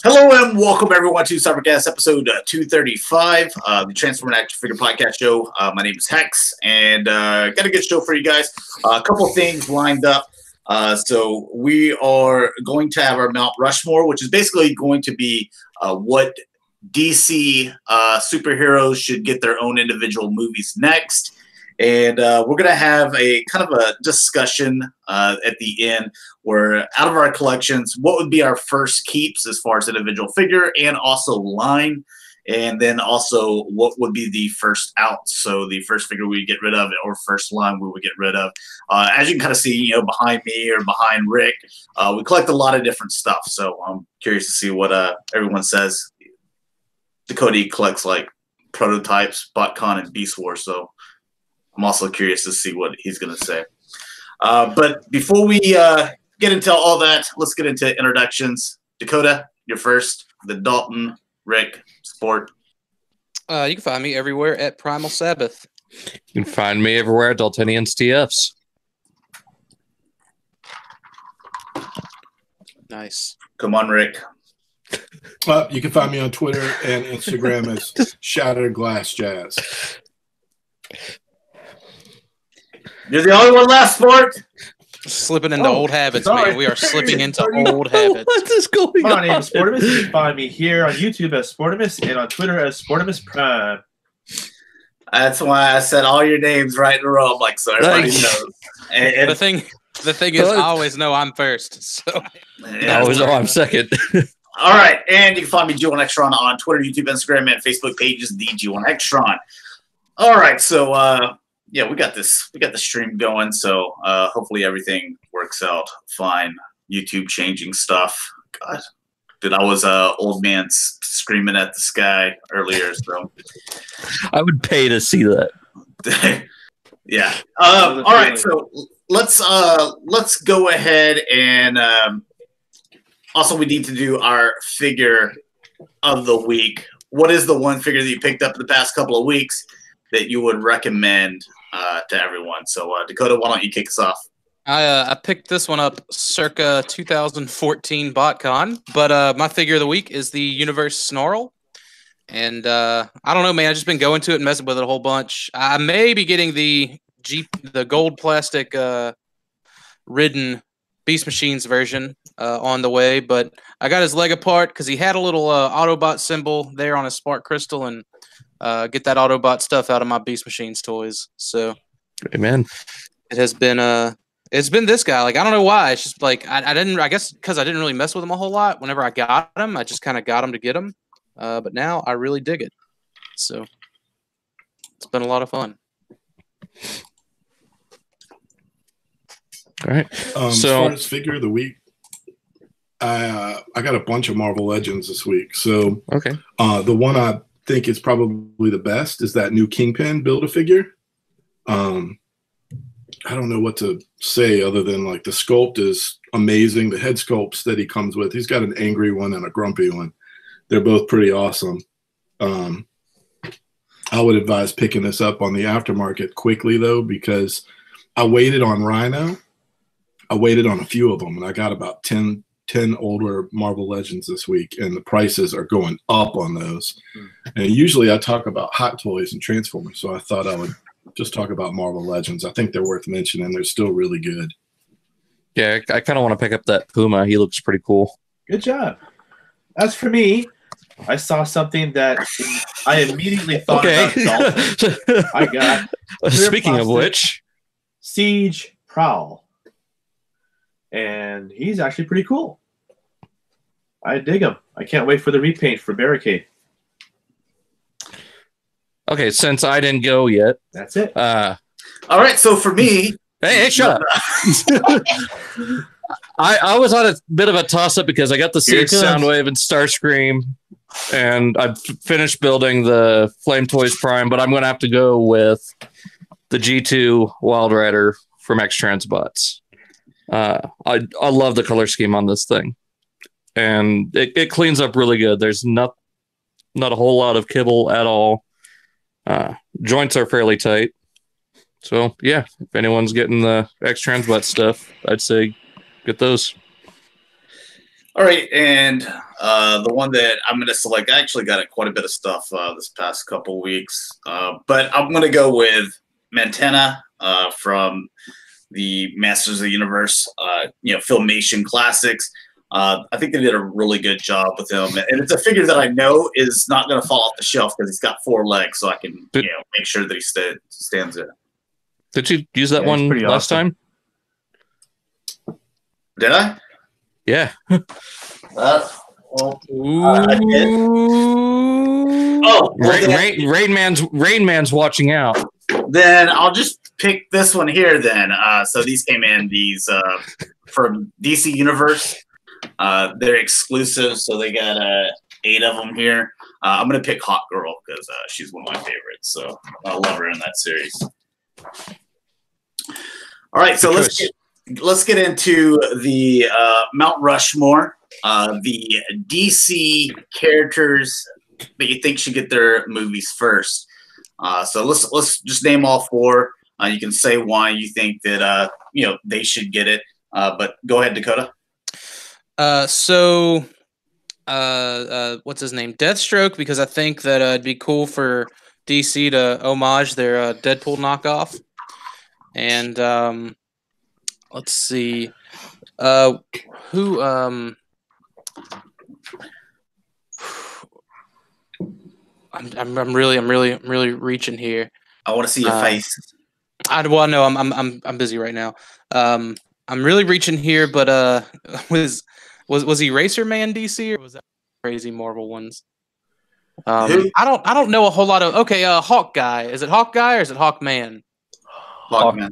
Hello and welcome everyone to Cybercast episode 235, the Transformer Action Figure Podcast show. My name is Hex, and got a good show for you guys. A couple things lined up. So we are going to have our Mount Rushmore, which is basically going to be what DC superheroes should get their own individual movies next. And we're going to have a kind of a discussion at the end where out of our collections, what would be our first keeps as far as individual figure and also line, and then also what would be the first out. So the first figure we get rid of or first line we would get rid of. As you can kind of see, behind me or behind Rick, we collect a lot of different stuff. So I'm curious to see what everyone says. Dakota collects like prototypes, BotCon, and Beast Wars. So I'm also curious to see what he's going to say. But before we get into all that, let's get into introductions. Dakota, you're first. The Dalton, Rick, Sport. You can find me everywhere at PrimalSabbath. You can find me everywhere at Daltonians TFs. Nice. Come on, Rick. You can find me on Twitter and Instagram as Shatrdglassjazz. You're the only one left, Sport. Slipping into old habits, man. We are slipping into old habits. What is going on? My name is Sportimus. You can find me here on YouTube as Sportimus and on Twitter as Sportimus Prime. That's why I said all your names right in a row. I'm like, so everybody knows. And The thing is, I always know I'm first. So I'm second. all right, and you can find me G1 Extron on Twitter, YouTube, Instagram, and Facebook pages. The G1 Extron. All right, so yeah, we got this stream going, so hopefully everything works out fine. YouTube changing stuff. God, dude, I was old man screaming at the sky earlier, so I would pay to see that. Yeah. All right, so let's go ahead and also we need to do our figure of the week. What is the one figure that you picked up in the past couple of weeks that you would recommend to everyone? So Dakota, why don't you kick us off? I picked this one up circa 2014 BotCon, but my figure of the week is the Universe Snarl. And I don't know, man. I've just been going to it and messing with it a whole bunch. I may be getting the gold plastic ridden Beast Machines version on the way, but I got his leg apart because he had a little Autobot symbol there on his Spark Crystal, and get that Autobot stuff out of my Beast Machines toys. So, Amen. it has been it's been this guy. Like, I don't know why. It's just like I guess because I didn't really mess with him a whole lot. Whenever I got him, I just kind of got him to get him. But now I really dig it. So it's been a lot of fun. All right. As far as figure of the week, I got a bunch of Marvel Legends this week. So okay. The one I think is probably the best is that new Kingpin Build-A-Figure. I don't know what to say other than like the sculpt is amazing. The head sculpts that he comes with, he's got an angry one and a grumpy one. They're both pretty awesome. I would advise picking this up on the aftermarket quickly though, because I waited on Rhino. I waited on a few of them, and I got about 10 older Marvel Legends this week, and the prices are going up on those. And usually I talk about Hot Toys and Transformers, so I thought I would just talk about Marvel Legends. I think they're worth mentioning. They're still really good. Yeah, I kind of want to pick up that Puma. He looks pretty cool. Good job. As for me, I saw something that I immediately thought about Dalton. I got Speaking of which, Siege Prowl. And he's actually pretty cool. I dig him. I can't wait for the repaint for Barricade. okay, since I didn't go yet. That's it. All right, so for me, Hey, shut up. I was on a bit of a toss-up because I got the Siege Soundwave and Starscream, and I finished building the Flame Toys Prime, but I'm going to have to go with the G2 Wild Rider from X-Transbots. I love the color scheme on this thing, and it cleans up really good. There's not a whole lot of kibble at all. Joints are fairly tight. So, yeah, if anyone's getting the X-Transbot stuff, I'd say get those. All right, and the one that I'm going to select, I actually got quite a bit of stuff this past couple weeks, but I'm going to go with Mantena from the Masters of the Universe, Filmation Classics. I think they did a really good job with him, and it's a figure that I know is not going to fall off the shelf because he's got 4 legs, so I can make sure that he stands there. Did you use that one last time? Did I? Yeah. I did. Oh, Rain Man's watching out. Then I'll just pick this one here. Then, so these came in from DC Universe. They're exclusive, so they got 8 of them here. I'm gonna pick Hawk Girl because she's one of my favorites. So I love her in that series. All right, so let's get into the Mount Rushmore, the DC characters that you think should get their movies first. So let's just name all 4. You can say why you think that they should get it. But go ahead, Dakota. What's his name? Deathstroke, because I think that it'd be cool for DC to homage their Deadpool knockoff. And let's see, who I'm really reaching here. I want to see your face. No, I'm busy right now. I'm really reaching here, but was he Racer Man DC, or was that crazy Marvel ones? I don't know a whole lot of. Okay, Hawk Guy. Is it Hawk Guy or is it Hawk Man? Hawkman.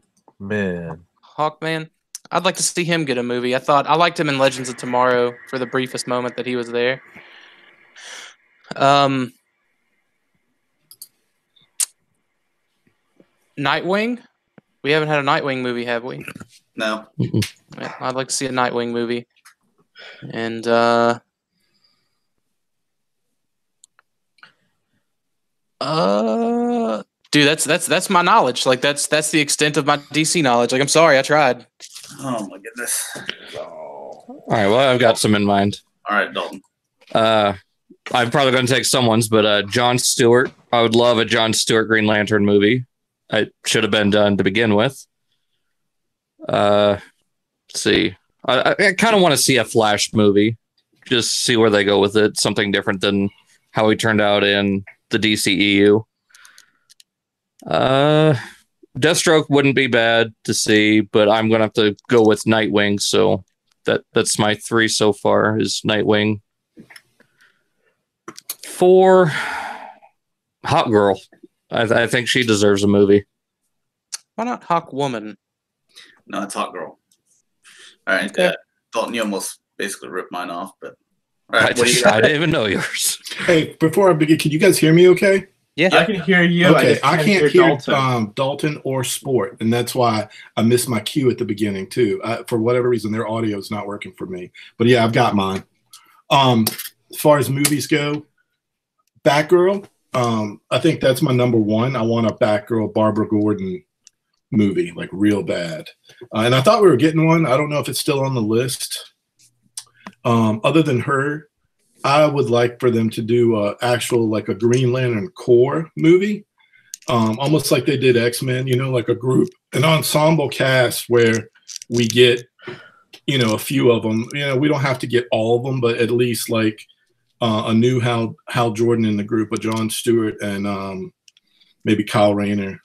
Hawkman. I'd like to see him get a movie. I liked him in Legends of Tomorrow for the briefest moment that he was there. Nightwing. We haven't had a Nightwing movie, have we? No. Yeah, I'd like to see a Nightwing movie. And dude, that's my knowledge. Like that's the extent of my DC knowledge. Like I'm sorry, I tried. Oh my goodness. All right, well, I've got some in mind. All right, Dalton. I'm probably going to take someone's, but John Stewart. I would love a John Stewart Green Lantern movie. It should have been done to begin with. Let's see. I kind of want to see a Flash movie. Just see where they go with it. Something different than how he turned out in the DCEU. Deathstroke wouldn't be bad to see, but I'm going to have to go with Nightwing. So that's my 3 so far is Nightwing. 4, Hawk Girl. I think she deserves a movie. Why not Hawk Woman? No, it's Hawk Girl. All right, okay. Dalton, you almost basically ripped mine off, but all right, I didn't even know yours. Hey, before I begin, can you guys hear me okay? Yeah, I can hear you. Okay, I can't hear Dalton. Dalton or Sport, and that's why I missed my cue at the beginning too. For whatever reason, their audio is not working for me. But yeah, I've got mine. As far as movies go, Batgirl. I think that's my number 1. I want a Batgirl Barbara Gordon movie, like real bad. And I thought we were getting one. I don't know if it's still on the list. Other than her, I would like for them to do a Green Lantern Corps movie, almost like they did X-Men, like a group, an ensemble cast where we get, a few of them. We don't have to get all of them, but at least like a new Hal Jordan in the group, a John Stewart and maybe Kyle Rayner.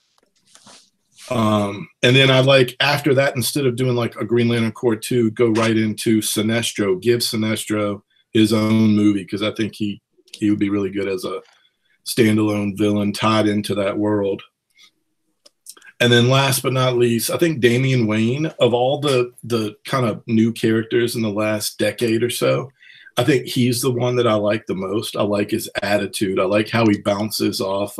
And then I like after that, instead of doing like a Green Lantern Corps 2, go right into Sinestro, give Sinestro his own movie, because I think he would be really good as a standalone villain tied into that world. And then last but not least, I think Damian Wayne, of all the kind of new characters in the last decade or so, I think he's the one that I like the most. I like his attitude. I like how he bounces off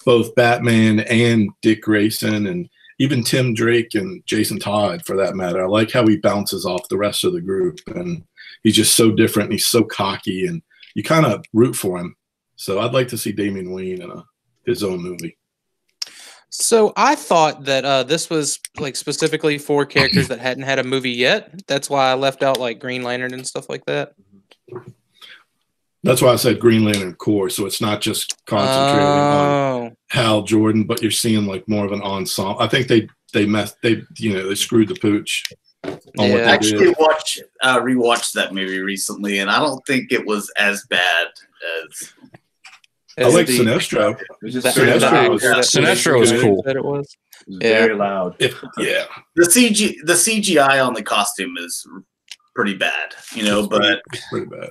both Batman and Dick Grayson and even Tim Drake and Jason Todd, for that matter. I like how he bounces off the rest of the group. And he's just so different. And he's so cocky, and you kind of root for him. So I'd like to see Damian Wayne in his own movie. So I thought that this was like specifically for characters that hadn't had a movie yet. That's why I left out like Green Lantern and stuff like that. That's why I said Green Lantern Corps. So it's not just concentrating on Hal Jordan, but you're seeing like more of an ensemble. I think they screwed the pooch. I actually rewatched that movie recently, and I don't think it was as bad as. I like Sinestro. Sinestro was cool. That it was. Very loud. Yeah. The CGI on the costume is pretty bad, but pretty bad.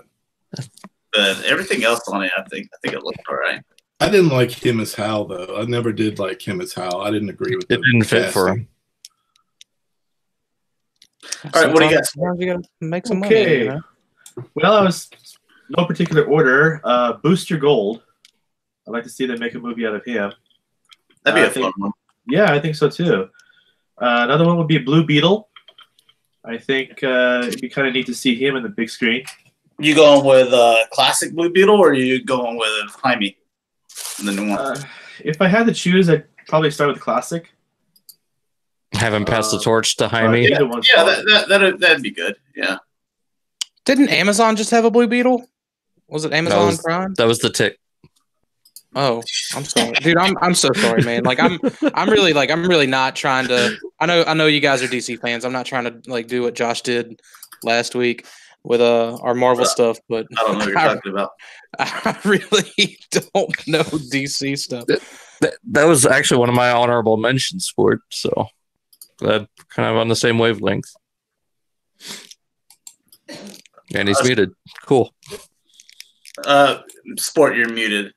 But everything else on it, I think it looked all right. I didn't like him as Hal though. I never did like him as Hal. I didn't agree with it. It didn't fit for him. All right, what do you got? You gotta make some money. Well, I was no particular order. Booster Gold. I'd like to see them make a movie out of him. That'd be a fun one. Yeah, I think so too. Another one would be Blue Beetle. I think it'd be kind of neat to see him in the big screen. You going with classic Blue Beetle, or are you going with Jaime, the new one? If I had to choose, I'd probably start with classic. Have him pass the torch to Jaime. That'd be good. Yeah. Didn't Amazon just have a Blue Beetle? Was it Amazon Prime? That was the Tick. Oh, I'm sorry, dude. I'm so sorry, man. Like I'm really not trying to. I know you guys are DC fans. I'm not trying to like do what Josh did last week with our Marvel stuff, but I don't know what you're talking about. I really don't know DC stuff. That was actually one of my honorable mentions for it, so that kind of on the same wavelength. And he's muted. Cool. Sport, you're muted.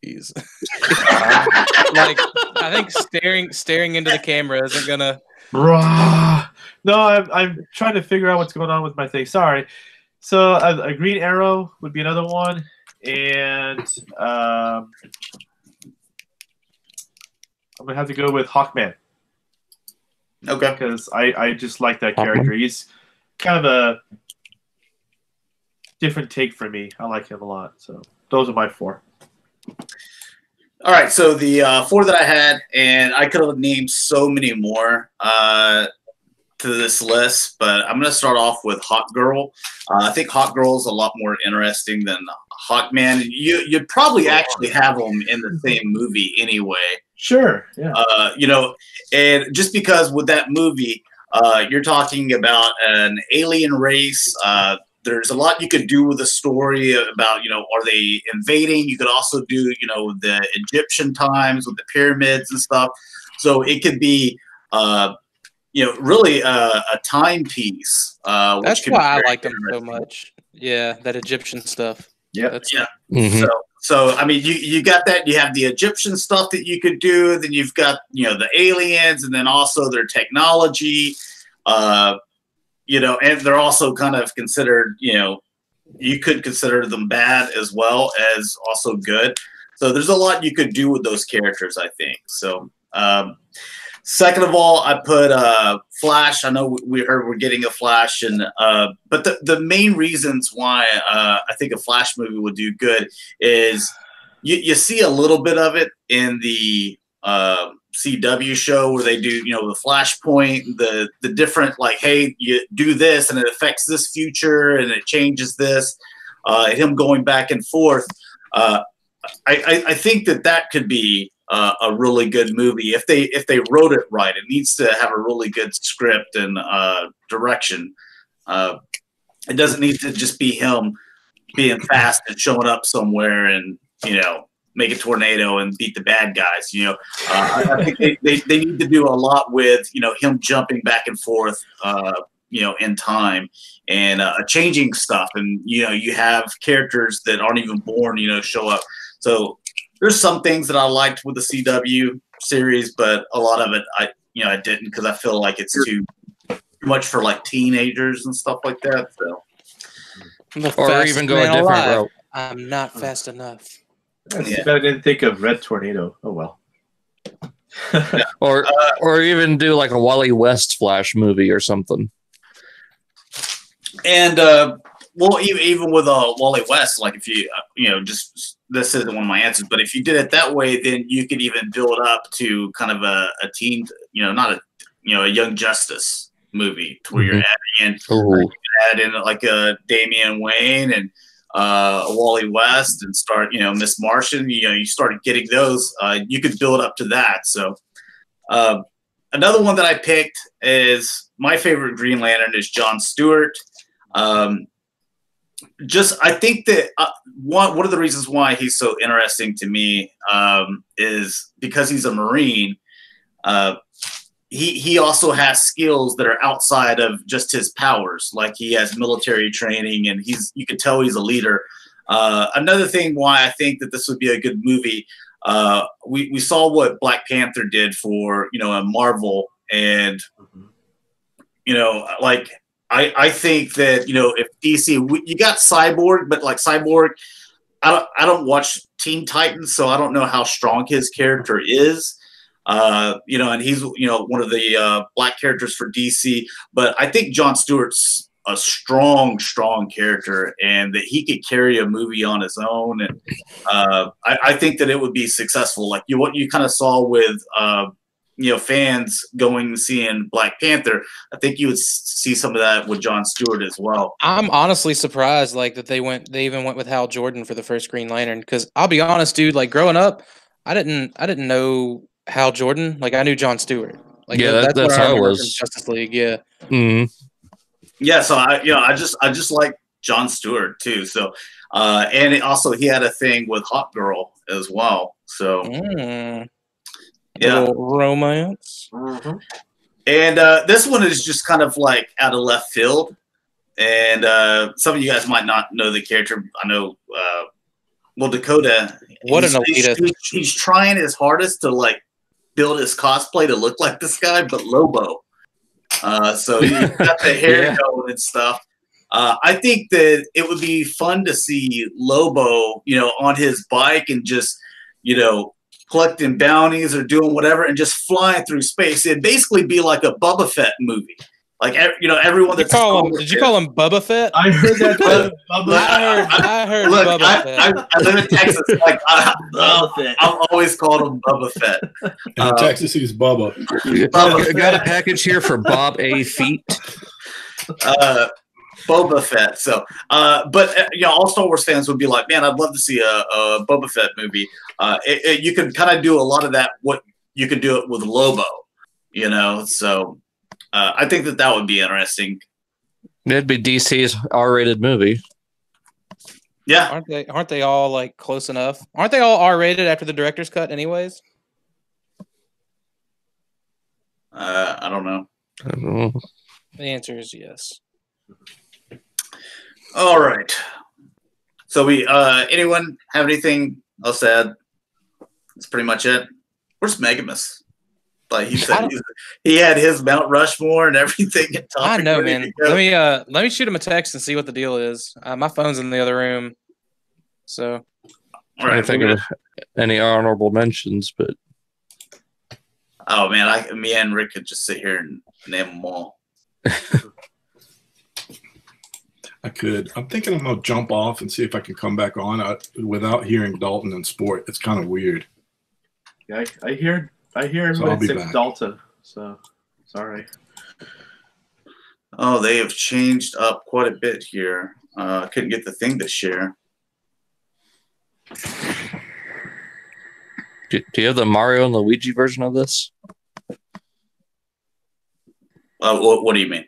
Jeez. Like I think staring into the camera isn't gonna. No, I'm trying to figure out what's going on with my thing. Sorry. So a Green Arrow would be another one, and I'm gonna have to go with Hawkman. Okay. Because I just like that character. He's kind of a different take for me. I like him a lot. So those are my four. All right, so the four that I had, and I could have named so many more to this list, but I'm going to start off with Hawk Girl. I think Hawk Girl is a lot more interesting than Hawkman. You'd probably actually have them in the same movie anyway. Sure, yeah. And just because with that movie, you're talking about an alien race. There's a lot you could do with the story about, are they invading? You could also do, the Egyptian times with the pyramids and stuff. So it could be, really a timepiece. That's why I like them so much. Yeah, that Egyptian stuff. Yeah. Mm-hmm. So I mean, you got that. You have the Egyptian stuff that you could do. Then you've got, the aliens, and then also their technology. And they're also kind of considered, you could consider them bad as well as also good. So there's a lot you could do with those characters, I think. So, second of all, I put Flash. I know we heard we're getting a Flash, but the main reasons why I think a Flash movie would do good is you see a little bit of it in the CW show where they do, the Flashpoint, the different, like, hey, you do this and it affects this future and it changes this, him going back and forth. I think that could be a really good movie if they wrote it right. It needs to have a really good script and direction. It doesn't need to just be him being fast and showing up somewhere and make a tornado and beat the bad guys. I think they need to do a lot with him jumping back and forth in time and changing stuff, and you have characters that aren't even born show up. So there's some things that I liked with the CW series, but a lot of it I didn't, because I feel like it's too much for like teenagers and stuff like that. So or even go a different route. I'm not fast enough. I didn't think of Red Tornado. Oh well. or even do like a Wally West Flash movie or something. And well, even with Wally West, like if you just this isn't one of my answers, but if you did it that way, then you could even build up to kind of a teen, not a Young Justice movie to where you're adding in, you can add in like a Damian Wayne and Wally West and start, Miss Martian. You started getting those. You could build up to that. So another one that I picked is my favorite Green Lantern is John Stewart. I think that one of the reasons why he's so interesting to me is because he's a Marine. He also has skills that are outside of just his powers. Like he has military training, and you can tell he's a leader. Another thing why I think that this would be a good movie. We saw what Black Panther did for a Marvel, and I think that if DC, you got Cyborg, but like Cyborg, I don't watch Teen Titans, so I don't know how strong his character is. And he's one of the black characters for DC, but I think Jon Stewart's a strong character, and that he could carry a movie on his own, and I think that it would be successful. Like what you kind of saw with fans going and seeing Black Panther, I think you would see some of that with Jon Stewart as well. I'm honestly surprised that they even went with Hal Jordan for the first Green Lantern, because I'll be honest, dude, like growing up, I didn't know Hal Jordan. Like I knew Jon Stewart. Like that's how it was. Justice League, yeah. Mm-hmm. Yeah, so I just like Jon Stewart too. So and he had a thing with Hot Girl as well. So yeah, romance. Mm-hmm. And this one is just kind of like out of left field. And some of you guys might not know the character. I know. Dakota. What an elitist! He's trying his hardest to like build his cosplay to look like this guy, but Lobo. So he got the hair going and stuff. I think that it would be fun to see Lobo, on his bike and just, collecting bounties or doing whatever and just flying through space. It'd basically be like a Boba Fett movie. Like, everyone that's did you call him Bubba Fett? I heard that. I heard Bubba Fett. I live in Texas. Like, I've always called him Bubba Fett. In Texas, he's Bubba. I got a package here for Bob A. Feet. Boba Fett. So, but all Star Wars fans would be like, man, I'd love to see a Boba Fett movie. You can kind of do a lot of that. What you could do it with Lobo, So. I think that would be interesting. It'd be DC's R-rated movie. Yeah, aren't they all like close enough? Aren't they all R-rated after the director's cut, anyways? I don't know. The answer is yes. All right. So anyone have anything else to add? That's pretty much it. Where's Megamus? Like he said, he had his Mount Rushmore and everything. I know, man. Let me shoot him a text and see what the deal is. My phone's in the other room, so. All right, I think of any honorable mentions, but. Oh man, me and Rick could just sit here and name them all. I could. I'm thinking I'm gonna jump off and see if I can come back on without hearing Dalton and Sport. It's kind of weird. Yeah, I hear everybody say Dalton, so sorry. Oh, they have changed up quite a bit here. Couldn't get the thing to share. Do you have the Mario and Luigi version of this? What do you mean?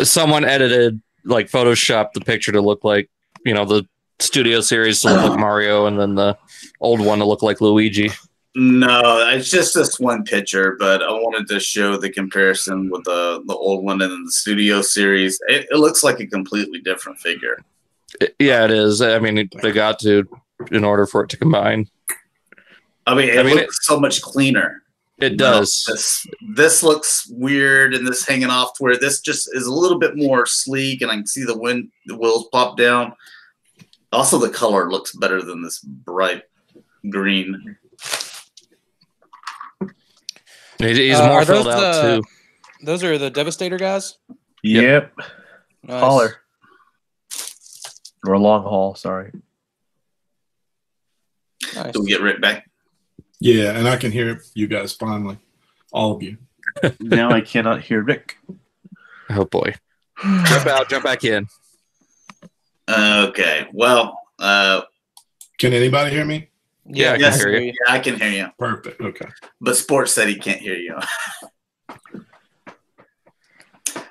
Someone edited, like, Photoshopped the picture to look like, the studio series to look like Mario, and then the old one to look like Luigi. No, it's just this one picture, but I wanted to show the comparison with the old one and then the studio series. It looks like a completely different figure. Yeah, it is. I mean, they got to in order for it to combine. I mean, it looks so much cleaner. It does. This looks weird, and this hanging off to where this just is a little bit more sleek, and I can see the wheels pop down. Also, the color looks better than this bright green. He's more filled out too. Those are the Devastator guys? Yep. Nice. Holler. Or long haul, sorry. Nice. Do we get Rick back? Yeah, and I can hear you guys finally. All of you. Now I cannot hear Rick. Oh boy. Jump out, jump back in. Okay. Well, Can anybody hear me? Yeah, I can yes, hear you. yeah, I can hear you. Perfect. Okay. But Sports said he can't hear you.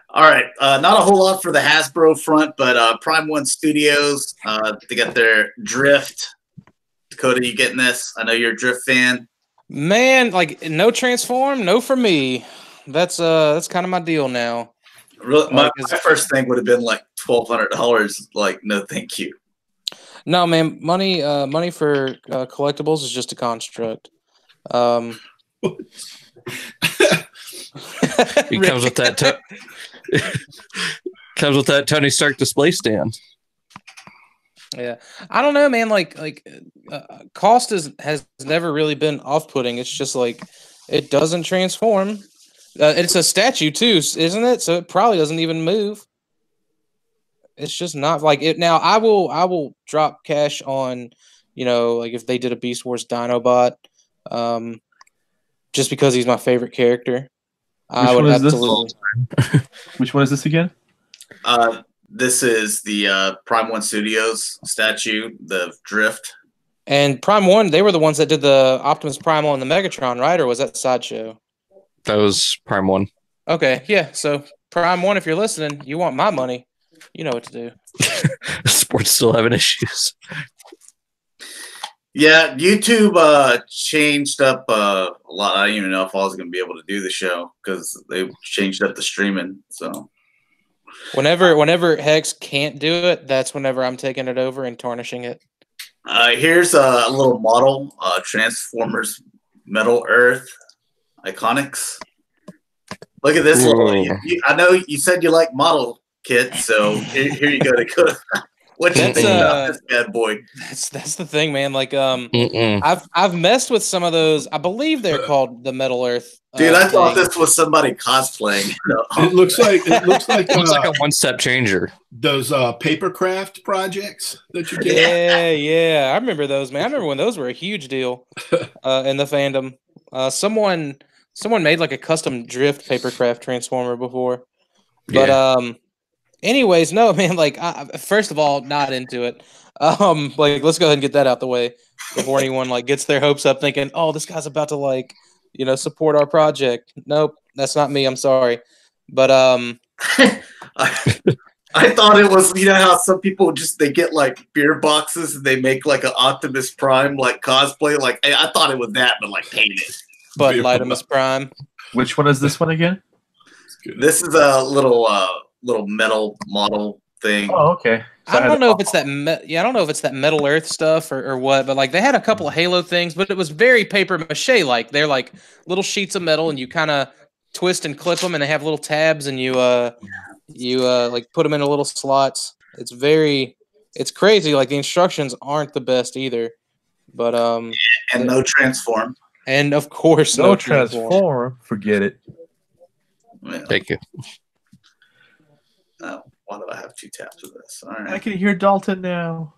All right. Not a whole lot for the Hasbro front, but Prime One Studios, they got their Drift. Dakota, you getting this? I know you're a Drift fan. Man, like no transform, no for me. That's kind of my deal now. Really, my first thing would have been like $1,200. Like, no, thank you. No, man, money for collectibles is just a construct. He comes with that. Comes with that Tony Stark display stand. Yeah, I don't know, man. Cost has never really been off-putting. It's just like it doesn't transform. It's a statue too, isn't it? So it probably doesn't even move. It's just not like it. Now I will drop cash on, like if they did a Beast Wars Dinobot, just because he's my favorite character. I would absolutely. Which one is this again? This is the Prime One Studios statue, the Drift. And Prime One, they were the ones that did the Optimus Primal and the Megatron, right? Or was that Sideshow? That was Prime One. Okay, yeah. So Prime One, if you're listening, you want my money, you know what to do. Sports still having issues. Yeah, YouTube changed up a lot. I didn't even know if I was going to be able to do the show because they changed up the streaming. So whenever Hex can't do it, that's whenever I'm taking it over and tarnishing it. Here's a little model, Transformers Metal Earth Iconics. Look at this little. I know you said you like model kits, so here you go, Dakota. What you think about this bad boy? That's the thing, man. Like, I've messed with some of those. I believe they're called the Metal Earth. Dude, I thought this was somebody cosplaying. It looks like it looks like a one-step changer. Those papercraft projects that you get. Yeah, I remember those, man. I remember when those were a huge deal in the fandom. Someone made like a custom Drift papercraft transformer before, but anyways, no, man. Like, first of all, not into it. Let's go ahead and get that out the way before anyone gets their hopes up, thinking, "Oh, this guy's about to support our project." Nope, that's not me. I'm sorry, but I thought it was how some people they get beer boxes and they make an Optimus Prime cosplay. I thought it was that, but painted. But Optimus Prime. Which one is this one again? This is a little metal model thing. Oh, okay. So I don't know if it's that. I don't know if it's that Metal Earth stuff or what. But they had a couple of Halo things, but it was very paper mache. They're little sheets of metal, and you kind of twist and clip them, and they have little tabs, and you put them into little slots. It's crazy. The instructions aren't the best either. But and no transform. And of course, no transform. Forget it. Yeah. Thank you. Oh, why do I have 2 taps of this? All right. I can hear Dalton now.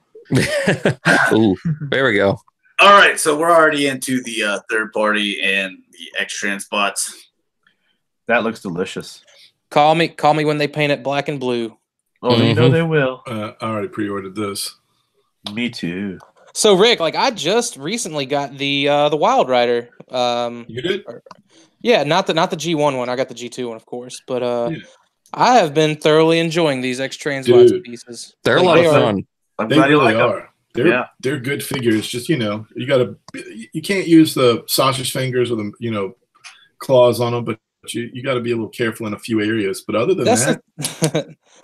Ooh, there we go. All right, so we're already into the third party and the X-Trans bots. That looks delicious. Call me when they paint it black and blue. Oh, you know they will. I already pre-ordered this. Me too. So Rick, I just recently got the Wild Rider. You did? Yeah, not the G1 one. I got the G2 one, of course. But I have been thoroughly enjoying these X-Trans pieces. They're a lot of fun. They really are. They're good figures. Just you can't use the sausage fingers or the claws on them, but you got to be a little careful in a few areas. But other than that,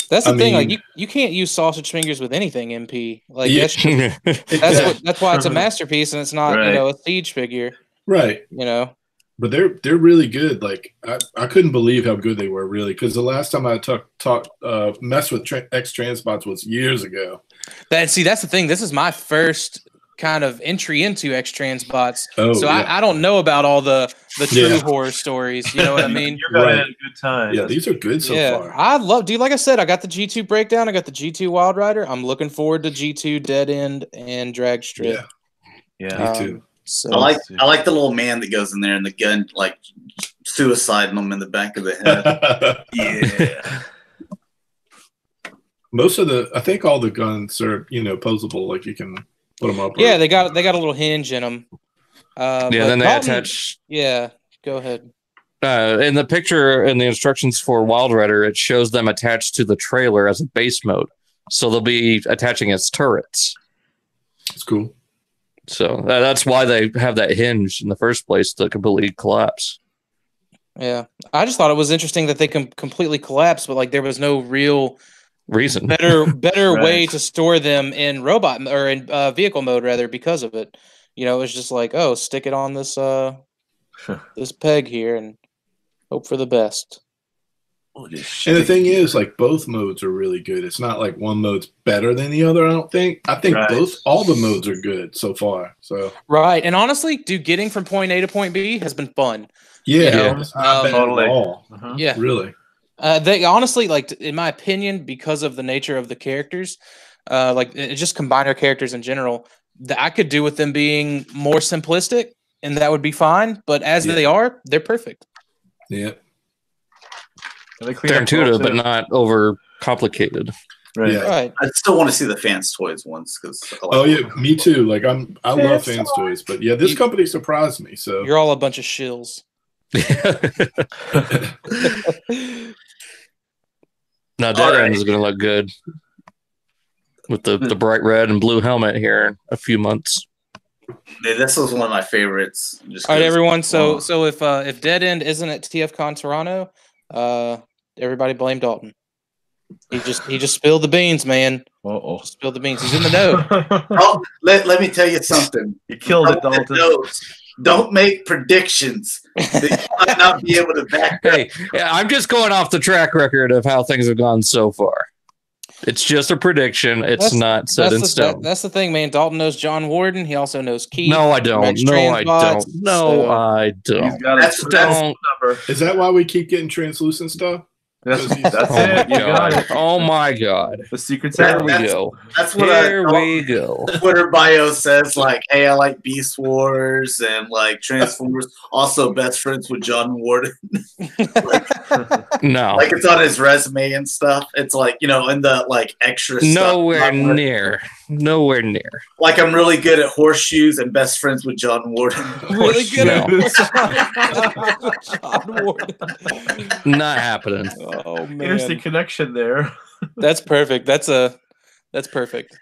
that's the thing. You can't use sausage fingers with anything, MP. That's why it's a masterpiece and it's not a siege figure. Right. But they're really good. I couldn't believe how good they were, really, because the last time I messed with X-Transbots was years ago. That's the thing. This is my first kind of entry into X-Trans bots. Oh, so yeah. I don't know about all the true horror stories. You know what I mean? You're going to have a good time. Yeah, these are good so far. I love, dude. Like I said, I got the G2 breakdown. I got the G2 Wild Rider. I'm looking forward to G2 Dead End and Drag Strip. Yeah, me too. So I like the little man that goes in there and the gun like suiciding him in the back of the head. Yeah. Most of I think all the guns are, posable. Like you can put them up. Yeah, they got a little hinge in them. Then they attach. Yeah, go ahead. In the picture in the instructions for Wild Rider, it shows them attached to the trailer as a base mode. So they'll be attaching its turrets. It's cool. So that's why they have that hinge in the first place to completely collapse. Yeah, I just thought it was interesting that they completely collapse, but like there was no real reason, better Right. way to store them in robot or in vehicle mode rather because of it. It was just like, oh, stick it on this this peg here and hope for the best. And the thing is, like, both modes are really good. It's not like one mode's better than the other. I think Right. all the modes are good so far. So Right, and honestly, dude, getting from point A to point B has been fun. yeah, it's not bad totally. at all. Yeah, Really. they honestly, like, in my opinion, because of the nature of the characters, like just combiner characters in general, I could do with them being more simplistic, and that would be fine. But as they are, they're perfect. Yeah. They're intuitive, but not over complicated. Right. Yeah. Right. I still want to see the Fans Toys ones because. Oh yeah, me too. Like I love Fans Toys, but yeah, this company surprised me. So You're all a bunch of shills. Now that end is going to look good with the bright red and blue helmet here in a few months. Yeah, this was one of my favorites. Just All right, 'cause- everyone. So if Dead End isn't at TFCon Toronto, everybody blame Dalton. He just spilled the beans, man. Uh-oh. Spilled the beans. He's in the know. Oh, let me tell you something. You killed it, Dalton. Don't make predictions that you might not be able to back up. Hey, I'm just going off the track record of how things have gone so far. It's just a prediction. It's not set in stone. That's the thing, man. Dalton knows John Warden. He also knows Keith. No, I don't. I don't. He's got a Don't. number. is that why we keep getting translucent stuff? That's Oh it. my You got god. it. Oh my god. The secret's Here out. we go. That's what Here we go. Twitter bio says, like, hey, I like Beast Wars and like Transformers. Also, best friends with John Warden. No. Like it's on his resume and stuff. It's like, in the like extra Nowhere stuff. near. Nowhere near. Like I'm really good at horseshoes and best friends with John Warden. Really good at No. John Warden. Not happening. Oh man, There's the connection there. that's perfect. That's perfect.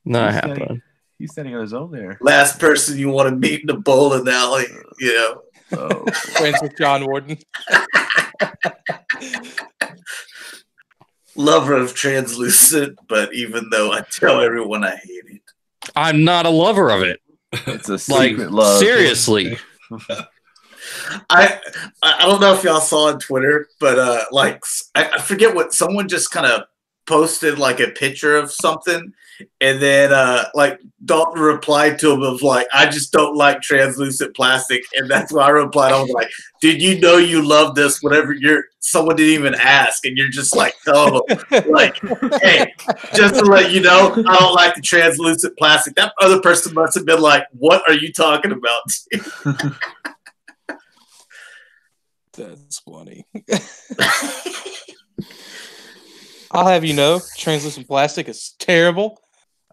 Not He's happening. He's standing on his own there. Last person you want to meet in the bowling alley, Oh. Friends with John Warden. Lover of translucent, but even though I tell everyone I hate it. I'm not a lover of it. It's a Like, secret love. seriously. I don't know if y'all saw on Twitter, but like I forget what someone just kind of posted like a picture of something, and then like Dalton replied to him of like, I just don't like translucent plastic, and that's why I replied. I was like, dude, you love this, whatever. Someone didn't even ask, and you're just like, oh, like, hey, just to let you know, I don't like the translucent plastic. That other person must have been like, what are you talking about? That's funny. I'll have you know, translucent plastic is terrible.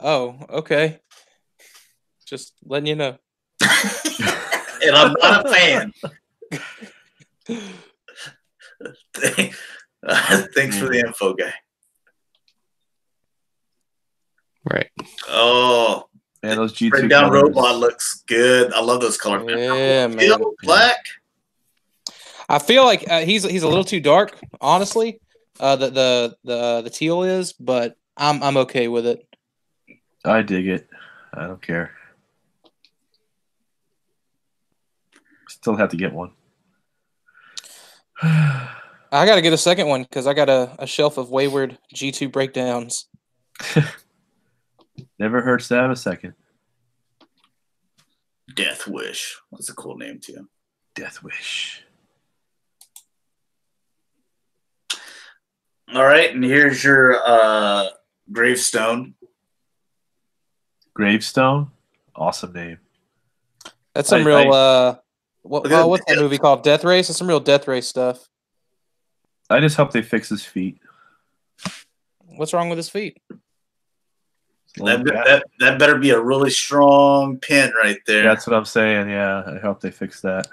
Oh, okay. Just letting you know. And I'm not a fan. Thanks for the info, guy. Right. Oh, Man, those G2 breakdown colors. robot looks good. I love those colors. Yeah, man. Teal, black. I feel like he's a little too dark, honestly. The teal is, but I'm okay with it. I dig it. I don't care. Still have to get one. I got to get a second one because I got a shelf of wayward G2 breakdowns. Never hurts to have a second. Death Wish. That's a cool name too. Death Wish. All right, and here's your gravestone. Gravestone. Awesome name. That's some real. What's that movie called? Death Race. That's some real Death Race stuff. I just hope they fix his feet. What's wrong with his feet? That better be a really strong pin right there. That's what I'm saying. Yeah, I hope they fix that.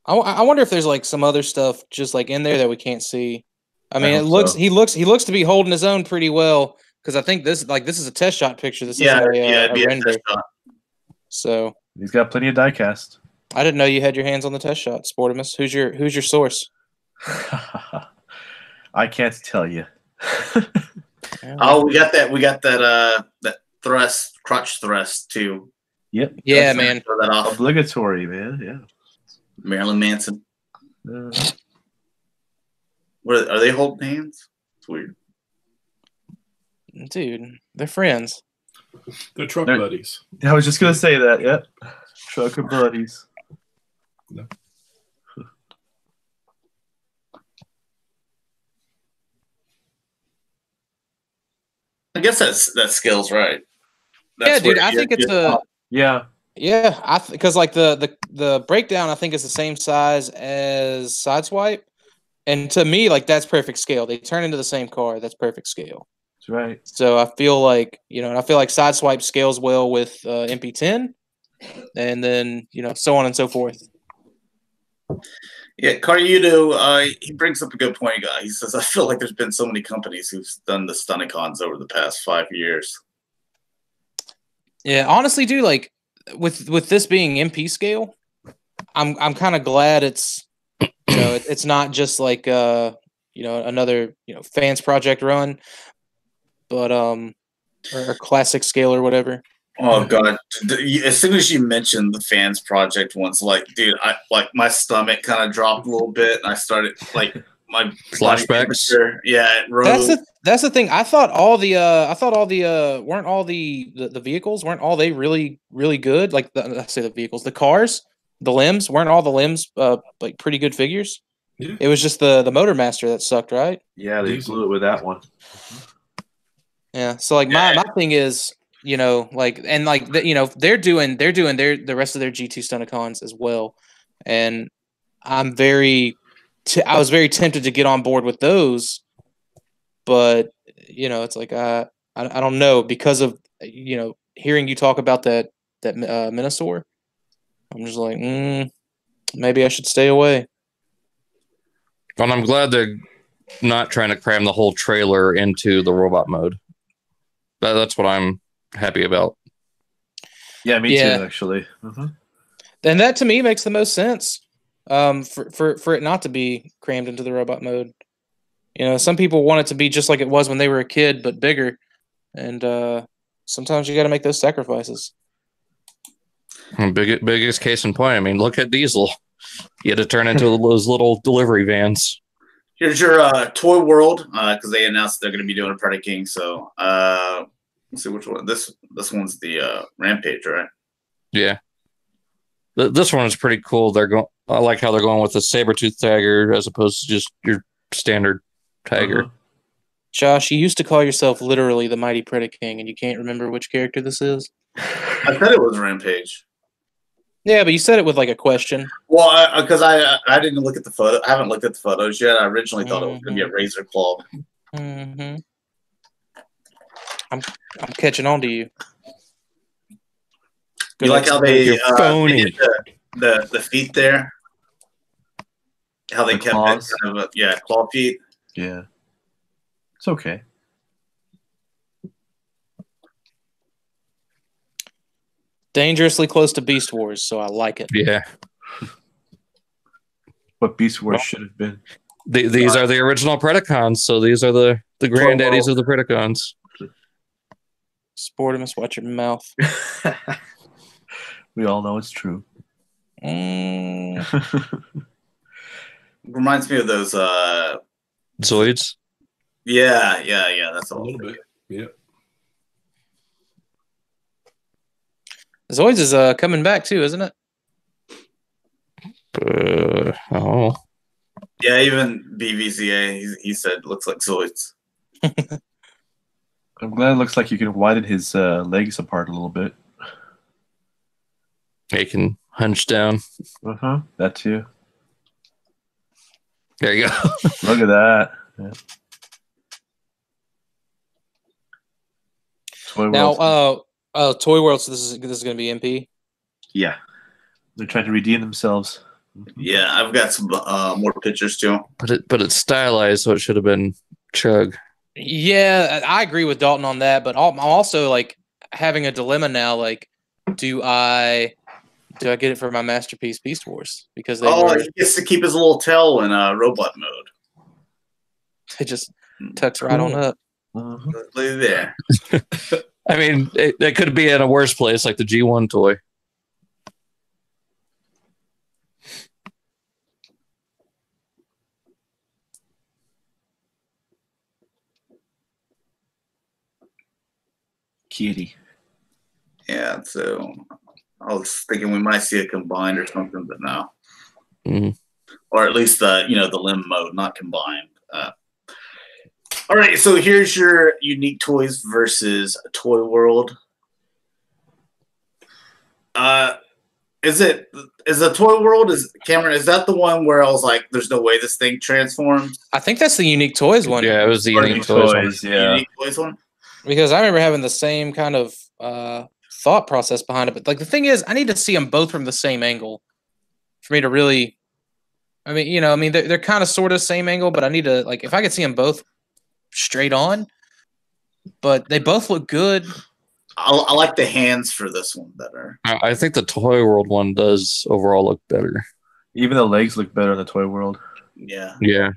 I wonder if there's like some other stuff just like in there that we can't see. I mean, he looks to be holding his own pretty well because I think this is a test shot picture. This isn't a render. So he's got plenty of die cast. I didn't know you had your hands on the test shot, Sportimus. Who's your source? I can't tell you. Oh, we got that thrust, crotch thrust too. Yep. Yeah, man. Throw that off. Obligatory, man. Yeah. Marilyn Manson. What are they holding hands? It's weird. Dude, they're friends. They're truck buddies. I was just gonna say that. Yep. Trucker buddies. No. I guess that scale's right. Yeah, dude. I think it's a yeah. Yeah, because like the breakdown, I think is the same size as Sideswipe, and to me, like that's perfect scale. They turn into the same car. That's perfect scale. That's right. So I feel like and I feel like Sideswipe scales well with MP10, and then so on and so forth. Yeah, Caryudo, he brings up a good point, guy. He says, I feel like there's been so many companies who've done the Stunicons over the past 5 years. Yeah, honestly, dude, like with this being MP scale, I'm kind of glad it's it's not just like another fans project run, but or a classic scale or whatever. Oh god! As soon as you mentioned the fans project once, like, dude, my stomach kind of dropped a little bit, and I started like my flashbacks. Yeah, it rose. That's the thing. I thought all the weren't all the vehicles weren't they really really good? Like I say the vehicles, the cars, the limbs weren't all the limbs like pretty good figures. Yeah. It was just the Motor Master that sucked, right? Yeah, they blew it with that one. Yeah. So like my thing is. They're doing the rest of their G2 Stunicons as well, and I was very tempted to get on board with those, but it's like I don't know because of hearing you talk about that Minosaur, I'm just like maybe I should stay away. And I'm glad they're not trying to cram the whole trailer into the robot mode. That's what I'm happy about. Yeah, me too, actually. Mm-hmm. And that to me makes the most sense. For it not to be crammed into the robot mode. Some people want it to be just like it was when they were a kid, but bigger. And sometimes you got to make those sacrifices. Biggest case in point. I mean, look at Diesel. You had to turn into those little delivery vans. Here's your Toy World, because they announced they're going to be doing a Predaking. So let's see which one. This one's the Rampage, right? Yeah. This one is pretty cool. I like how they're going with the Sabretooth Tiger as opposed to just your standard Tiger. Uh-huh. Josh, you used to call yourself literally the Mighty Predaking, and you can't remember which character this is? I said it was Rampage. Yeah, but you said it with like a question. Well, because I didn't look at the photo. I haven't looked at the photos yet. I originally thought it was going to be a Razor Claw. Mm-hmm. I'm catching on to you. You like how they did the feet there? How they kept claws. It kind of claw feet. Yeah, it's okay. Dangerously close to Beast Wars, so I like it. Yeah. What Beast Wars should have been. These are the original Predacons, so these are the granddaddies of the Predacons. Sportimus, watch your mouth. We all know it's true. Reminds me of those Zoids? Yeah. That's a little bit. Yeah. Toyz is coming back too, isn't it? Oh. Yeah, even BVCA, he said looks like Toyz. I'm glad it looks like you can widen his legs apart a little bit. He can hunch down. That too. There you go. Look at that. Yeah. Toy Now, Toy World. So this is going to be MP. Yeah, they're trying to redeem themselves. Yeah, I've got some more pictures too. But it's stylized, so it should have been Chug. Yeah, I agree with Dalton on that. But I'm also like having a dilemma now. Like, do I get it for my masterpiece Beast Wars? Because he gets to keep his little tail in robot mode. It just tucks right on up. Look there. I mean, it could be in a worse place, like the G1 toy. Kitty. Yeah, so I was thinking we might see it combined or something, but no. Mm-hmm. Or at least the limb mode, not combined. All right, so here's your Unique Toys versus Toy World. Is the Toy World, Cameron, is that the one where I was like, there's no way this thing transforms? I think that's the Unique Toys one. Yeah, it was the Unique Toys one. Yeah. Unique Toys one? Because I remember having the same kind of thought process behind it. But like the thing is, I need to see them both from the same angle for me to really. I mean, they're kind of sort of same angle, but I need to if I could see them both straight on. But they both look good. I like the hands for this one better. I think the Toy World one does overall look better. Even the legs look better in the Toy World. Yeah. Yeah.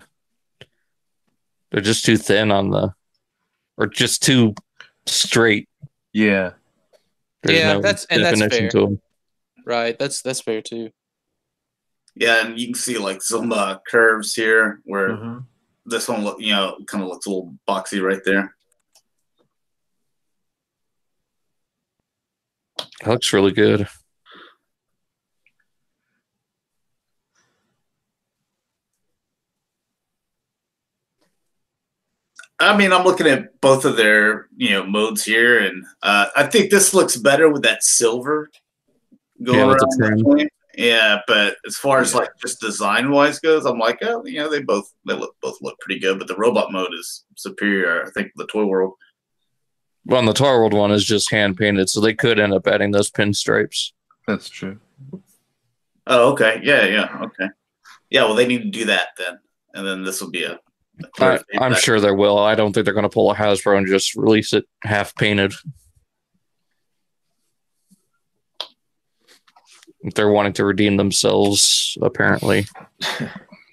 They're just too thin or just too straight. Yeah. There's that's fair. to them. Right. That's fair too. Yeah, and you can see some curves here where this one kind of looks a little boxy right there. It looks really good. I mean, I'm looking at both of their modes here, and I think this looks better with that silver going around the point. Yeah, but as far as just design wise goes, I'm like, oh, they both look pretty good, but the robot mode is superior. I think the Toy World. Well, the Toy World one is just hand painted, so they could end up adding those pinstripes. That's true. Oh, okay. Yeah. Okay. Yeah. Well, they need to do that then, and then this will be a. I'm sure they will. I don't think they're going to pull a Hasbro and just release it half painted. They're wanting to redeem themselves, apparently.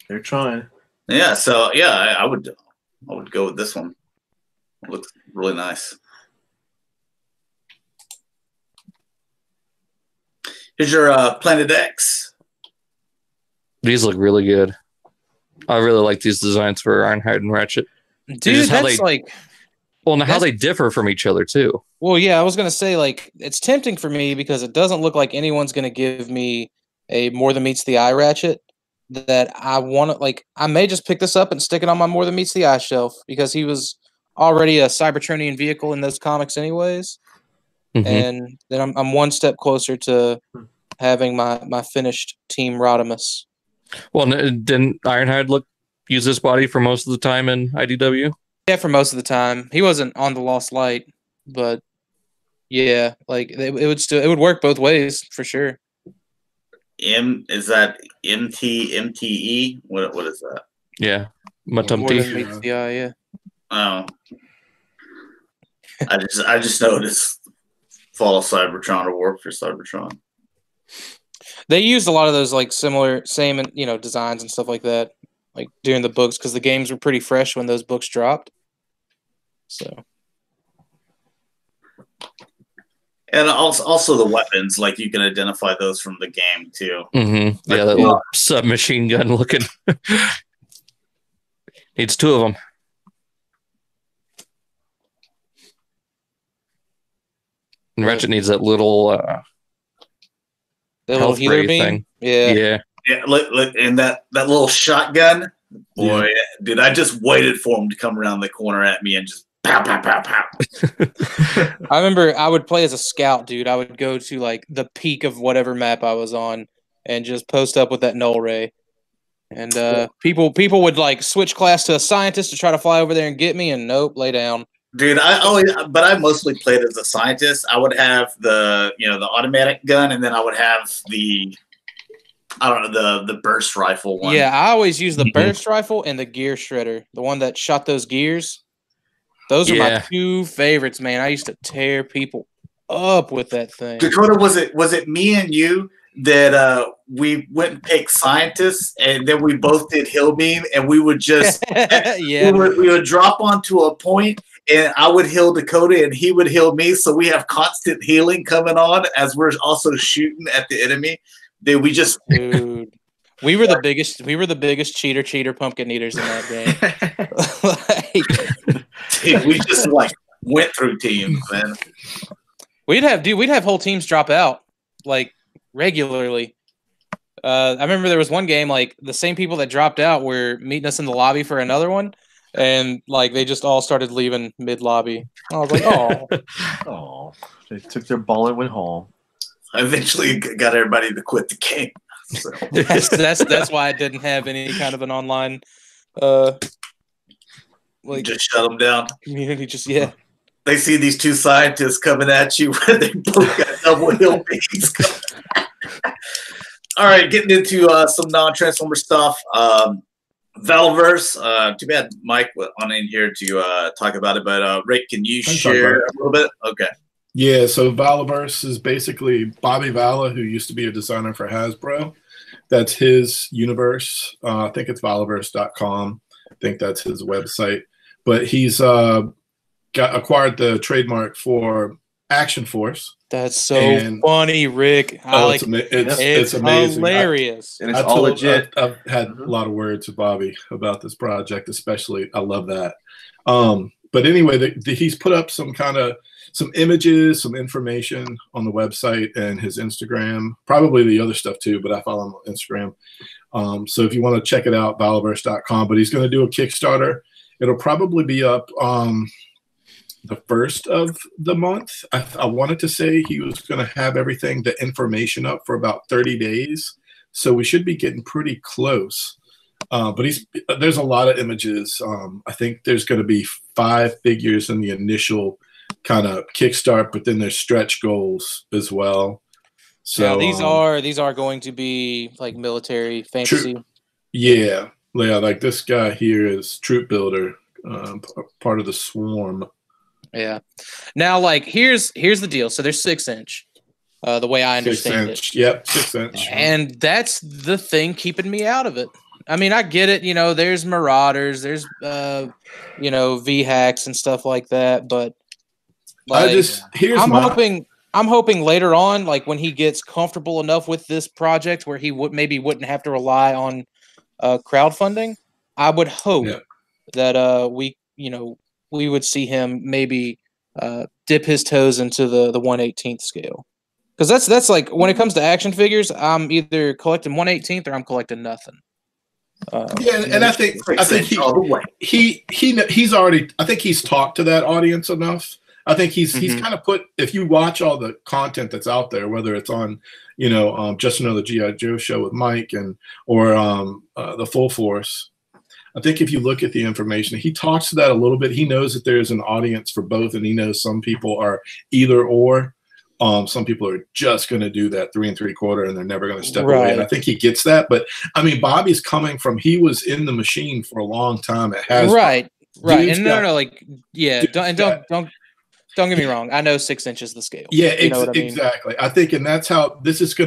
They're trying. Yeah. So yeah, I would go with this one. It looks really nice. Here's your Planet X. These look really good. I really like these designs for Ironhide and Ratchet. Dude, that's how they differ from each other, too. Well, yeah, I was going to say, it's tempting for me because it doesn't look like anyone's going to give me a More Than Meets the Eye Ratchet that I want to, I may just pick this up and stick it on my More Than Meets the Eye shelf because he was already a Cybertronian vehicle in those comics anyways. Mm-hmm. And then I'm one step closer to having my finished Team Rodimus. Well, didn't Ironhide use this body for most of the time in IDW? Yeah, for most of the time. He wasn't on the Lost Light, but yeah, it would work both ways for sure. Is that MTE? What is that? Yeah, Meets the Eye, yeah. Oh, I just noticed Fall of Cybertron or Warp for Cybertron. They used a lot of those same designs and stuff like that, during the books because the games were pretty fresh when those books dropped. So, and also the weapons, you can identify those from the game too. Mm-hmm. Yeah, that little submachine gun looking. Needs two of them. And Ratchet needs that little The little healer beam thing. Yeah. Look, and that little shotgun. Boy, dude, I just waited for him to come around the corner at me and just pow, pow, pow, pow. I remember I would play as a scout, dude. I would go to like the peak of whatever map I was on and just post up with that null ray. And people would like switch class to a scientist to try to fly over there and get me, and nope, lay down. Dude, I mostly played as a scientist. I would have the automatic gun, and then I would have the burst rifle one. Yeah, I always use the burst rifle and the gear shredder, the one that shot those gears. Those are my two favorites, man. I used to tear people up with that thing. Dakota, was it me and you that we went and picked scientists, and then we both did hill beam, and we would just we would drop onto a point, and I would heal Dakota and he would heal me, so we have constant healing coming on as we're also shooting at the enemy. Dude, we were the biggest cheater pumpkin eaters in that game. Dude, we just like went through teams, man. We'd have whole teams drop out like regularly. I remember there was one game like the same people that dropped out were meeting us in the lobby for another one, and like they just all started leaving mid lobby. I was like, oh, they took their ball and went home. I eventually got everybody to quit the game. So. That's why I didn't have any kind of an online like just shut them down. Community, They see these two scientists coming at you when they both got double hill beams. All right, getting into some non-Transformer stuff. Valverse. Too bad Mike was on in here to talk about it, but Rick, can you share a little bit? Okay. Yeah, so Valverse is basically Bobby Vala, who used to be a designer for Hasbro. That's his universe. I think it's Valverse.com. I think that's his website. But he's acquired the trademark for Action Force. That's so funny, Rick. It's amazing. Hilarious. And it's all legit. I've had a lot of words with Bobby about this project, especially. I love that. But anyway, he's put up some images, some information on the website and his Instagram, probably the other stuff too, but I follow him on Instagram. So if you want to check it out, Valverse.com. But he's going to do a Kickstarter. It'll probably be up the first of the month. I wanted to say he was going to have the information up for about 30 days. So we should be getting pretty close. But there's a lot of images. I think there's going to be 5 figures in the initial kind of kickstart, but then there's stretch goals as well. So these are going to be like military fantasy. Yeah, like this guy here is Troop Builder, part of the Swarm. Yeah. Now, like here's the deal. So there's 6-inch. The way I understand 6-inch. it. Yep, 6-inch. And that's the thing keeping me out of it. I mean, I get it. There's Marauders, there's V-hacks and stuff like that, but like, I'm hoping later on, like when he gets comfortable enough with this project where he wouldn't have to rely on crowdfunding, I would hope that we would see him maybe dip his toes into the 1/18th scale. Because that's like when it comes to action figures, I'm either collecting 1/18th or I'm collecting nothing. And I think he's already. I think he's talked to that audience enough. I think he's kind of put. If you watch all the content that's out there, whether it's on, Just Another G.I. Joe show with Mike or the Full Force, I think if you look at the information, he talks to that a little bit. He knows that there's an audience for both, and he knows some people are either or. Some people are just going to do that 3 3/4, and they're never going to step away. And I think he gets that. But I mean, Bobby's coming from. He was in the machine for a long time. It has right. And don't get me wrong. I know 6 inches the scale. Yeah, exactly. I think, and that's how this is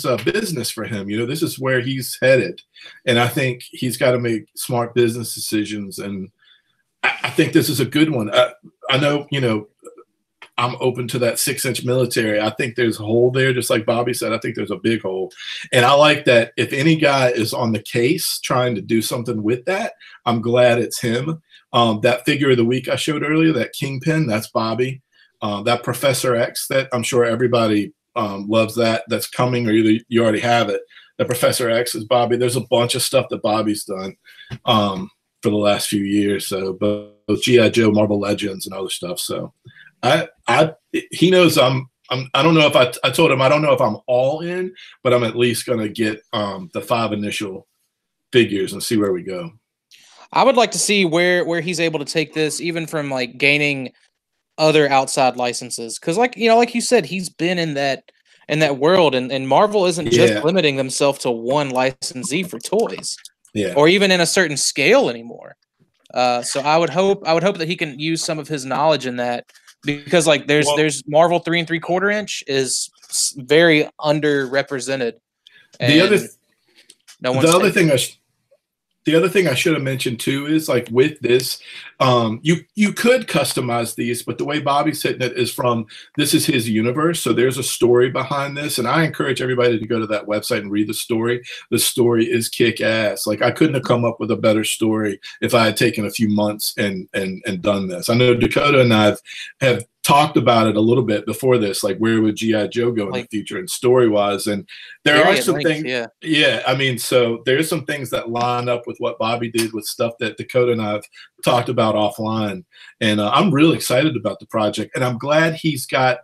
a business for him. This is where he's headed, and I think he's got to make smart business decisions. And I think this is a good one. I know, I'm open to that 6-inch military. I think there's a hole there, just like Bobby said. I think there's a big hole. And I like that if any guy is on the case trying to do something with that, I'm glad it's him. That figure of the week I showed earlier, that Kingpin, that's Bobby. That Professor X that I'm sure everybody loves that. That's coming, or either you already have it. That Professor X is Bobby. There's a bunch of stuff that Bobby's done for the last few years. So both G.I. Joe, Marvel Legends, and other stuff. So he knows I don't know if I told him I don't know if I'm all in, but I'm at least gonna get the 5 initial figures and see where we go. I would like to see where he's able to take this, even from like gaining other outside licenses, because like you said, he's been in that world, and Marvel isn't just limiting themselves to one licensee for toys, or even in a certain scale anymore. So I would hope that he can use some of his knowledge in that, because like there's Marvel 3 3/4 inch is very underrepresented. The other thing I should have mentioned too is, like, with this, you could customize these, but the way Bobby's hitting it is from, this is his universe, so there's a story behind this, and I encourage everybody to go to that website and read the story. The story is kick-ass. Like, I couldn't have come up with a better story if I had taken a few months and done this. I know Dakota and I have talked about it a little bit before this, like, where would G.I. Joe go in the future and story-wise, and there are some things, I mean, so there's some things that line up with what Bobby did with stuff that Dakota and I have talked about offline, and I'm really excited about the project, and I'm glad he's got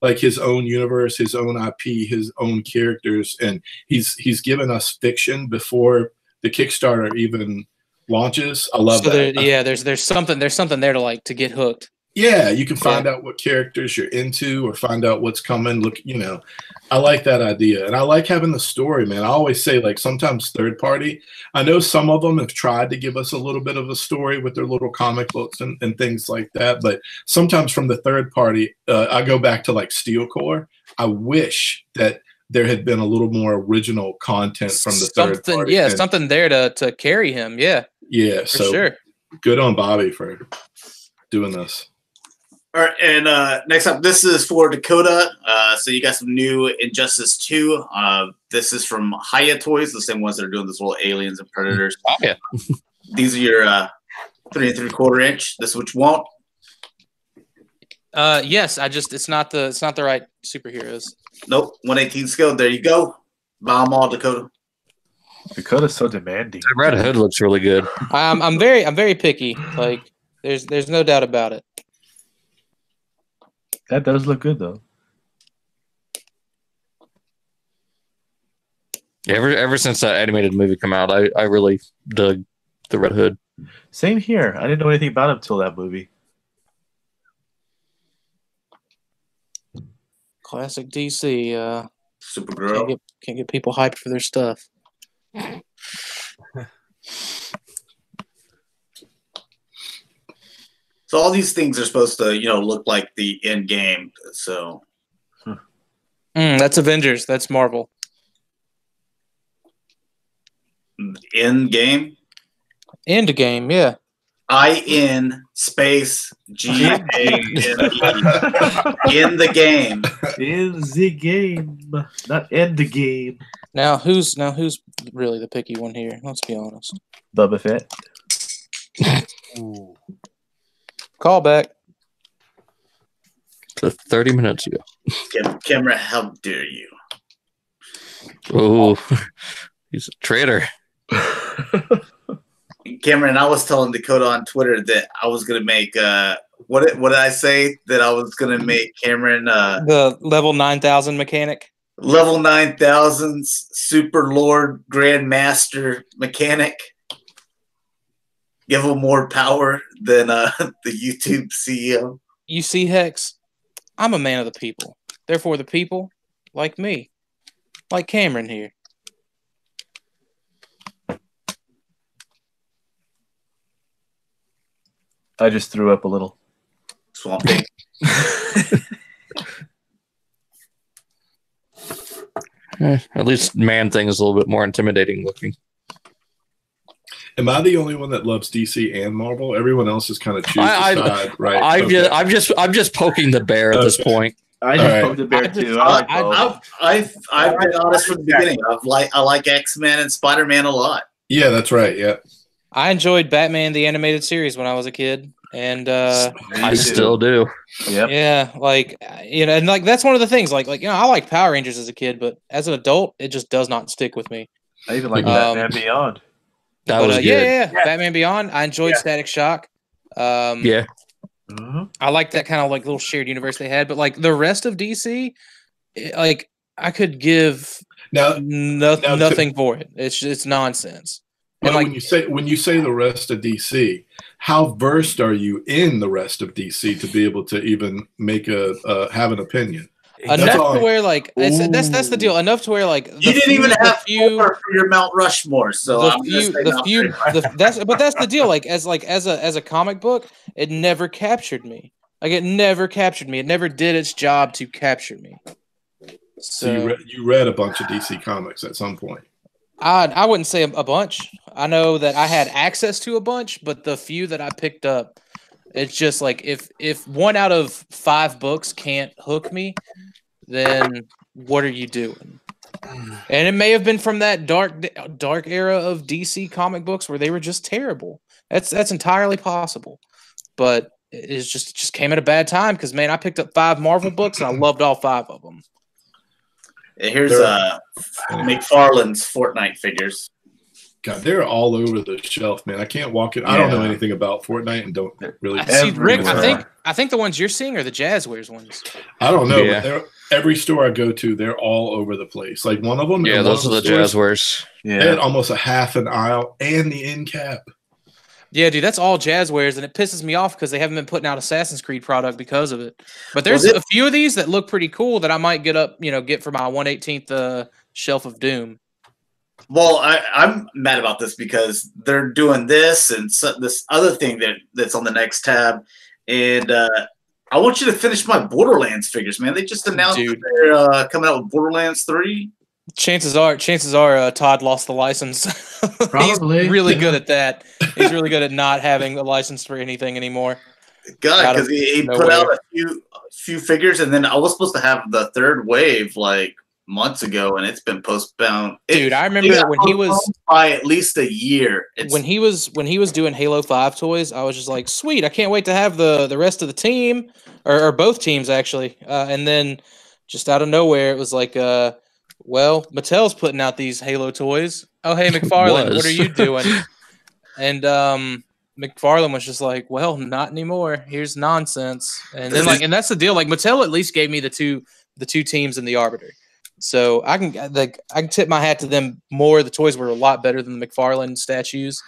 like his own universe, his own IP, his own characters, and he's given us fiction before the Kickstarter even launches. I love that. There's something there to get hooked. Yeah, you can find out what characters you're into, or find out what's coming. Look, I like that idea. And I like having the story, man. I always say, like, sometimes third party, I know some of them have tried to give us a little bit of a story with their little comic books and things like that. But sometimes from the third party, I go back to like Steel Core. I wish that there had been a little more original content from the third party. Yeah, something there to carry him. Yeah. Yeah, for sure. Good on Bobby for doing this. All right, and next up, this is for Dakota. So you got some new Injustice 2. This is from Hiya Toys, the same ones that are doing this little aliens and predators. Oh, yeah. These are your 3 3/4 inch. This is what you want. Yes, it's not the right superheroes. Nope, 1/18 scale. There you go. Buy them all, Dakota. Dakota's so demanding. The Red Hood looks really good. I'm very picky. Like, there's no doubt about it. That does look good, though. Ever since that animated movie came out, I really dug the Red Hood. Same here. I didn't know anything about him until that movie. Classic DC. Supergirl. Can't get people hyped for their stuff. So all these things are supposed to, look like the end game. So that's Avengers. That's Marvel. End game. End game. Yeah. IN space GAME. In the game. In the game, not end the game. Now who's really the picky one here? Let's be honest. Boba Fett. Ooh. Call back. To 30 minutes ago. Camera, how dare you? Oh, he's a traitor. Cameron, I was telling Dakota on Twitter that I was gonna make what did I say? That I was gonna make Cameron the level 9,000 mechanic. Level 9,000 Super Lord Grandmaster mechanic. Give him more power than the YouTube CEO. You see, Hex, I'm a man of the people. Therefore, the people, like me, like Cameron here. I just threw up a little. Swamp Thing. At least Man Thing is a little bit more intimidating looking. Am I the only one that loves DC and Marvel? Everyone else is kind of choosing side, right? I'm just poking the bear at this point. I just poked the bear too. I've been honest from the beginning. I like X-Men and Spider-Man a lot. Yeah, that's right. Yeah. I enjoyed Batman the animated series when I was a kid. And I still do. Yep. yeah, like and like that's one of the things. Like I like Power Rangers as a kid, but as an adult, it just does not stick with me. I even like Batman Beyond. That was good. Yeah. Batman Beyond. I enjoyed Static Shock. Yeah. I like that kind of like little shared universe they had, but like the rest of DC, like I could give nothing for it. It's nonsense. But And like when you say the rest of DC, how versed are you in the rest of DC to be able to even make have an opinion? Enough to where like that's the deal. Enough to where like you didn't even have for your Mount Rushmore, so that's the deal. Like as a comic book, it never captured me. Like it never captured me. It never did its job to capture me. So you read a bunch of DC comics at some point. I wouldn't say a bunch. I know that I had access to a bunch, but the few that I picked up, it's just like if 1 out of 5 books can't hook me, then what are you doing? And it may have been from that dark era of DC comic books where they were just terrible. That's entirely possible. But it just came at a bad time because man, I picked up 5 Marvel books and I loved all 5 of them. Here's McFarlane's Fortnite figures. God, they're all over the shelf, man. I can't walk it. I don't know anything about Fortnite and don't really. See, Rick, I think the ones you're seeing are the Jazzwares ones. I don't know, but every store I go to, they're all over the place. Like one of them, those are the Jazzwares. Yeah, they had almost a half an aisle and the end cap. Yeah, dude, that's all Jazzwares, and it pisses me off because they haven't been putting out Assassin's Creed product because of it. But there's a few of these that look pretty cool that I might get for my 1/18th shelf of doom. Well, I'm mad about this because they're doing this and this other thing that's on the next tab, and I want you to finish my Borderlands figures, man. They just announced that they're coming out with Borderlands 3. Chances are, Todd lost the license. Probably. He's really good at that. He's really good at not having a license for anything anymore. God, because he put out a few figures, and then I was supposed to have the third wave like months ago, and it's been postponed. Dude, I remember when he was by at least a year. When he was doing Halo 5 toys, I was just like, sweet, I can't wait to have the rest of the team or both teams actually. And then just out of nowhere, it was like, well, Mattel's putting out these Halo toys. Oh, hey, McFarlane, what are you doing? And McFarlane was just like, well, not anymore. Here's nonsense. And then and that's the deal. Like Mattel at least gave me the two teams in the Arbiter. So I can tip my hat to them more. The toys were a lot better than the McFarlane statues.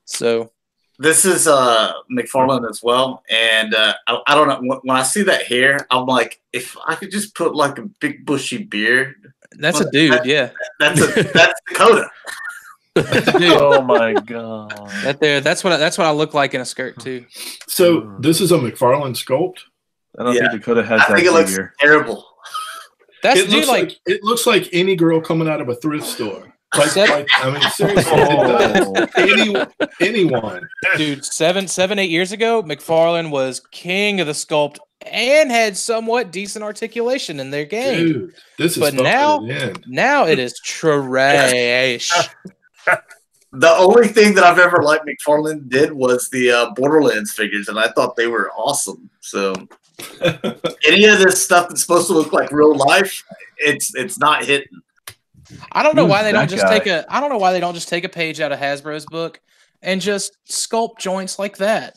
So this is McFarlane as well, and I don't know. When I see that hair, I'm like, if I could just put like a big bushy beard. That's a dude, That's Dakota. Oh my god! That's what I look like in a skirt too. So this is a McFarlane sculpt. I don't think Dakota has that. I think it looks terrible. It looks like any girl coming out of a thrift store. I mean, seriously, anyone. Dude, 8 years ago, McFarlane was king of the sculpt and had somewhat decent articulation in their game. Dude, this is now it is trash. The only thing that I've ever liked McFarlane did was the Borderlands figures, and I thought they were awesome. So any of this stuff that's supposed to look like real life, it's not hitting. I don't know why they don't just take a page out of Hasbro's book and just sculpt joints like that.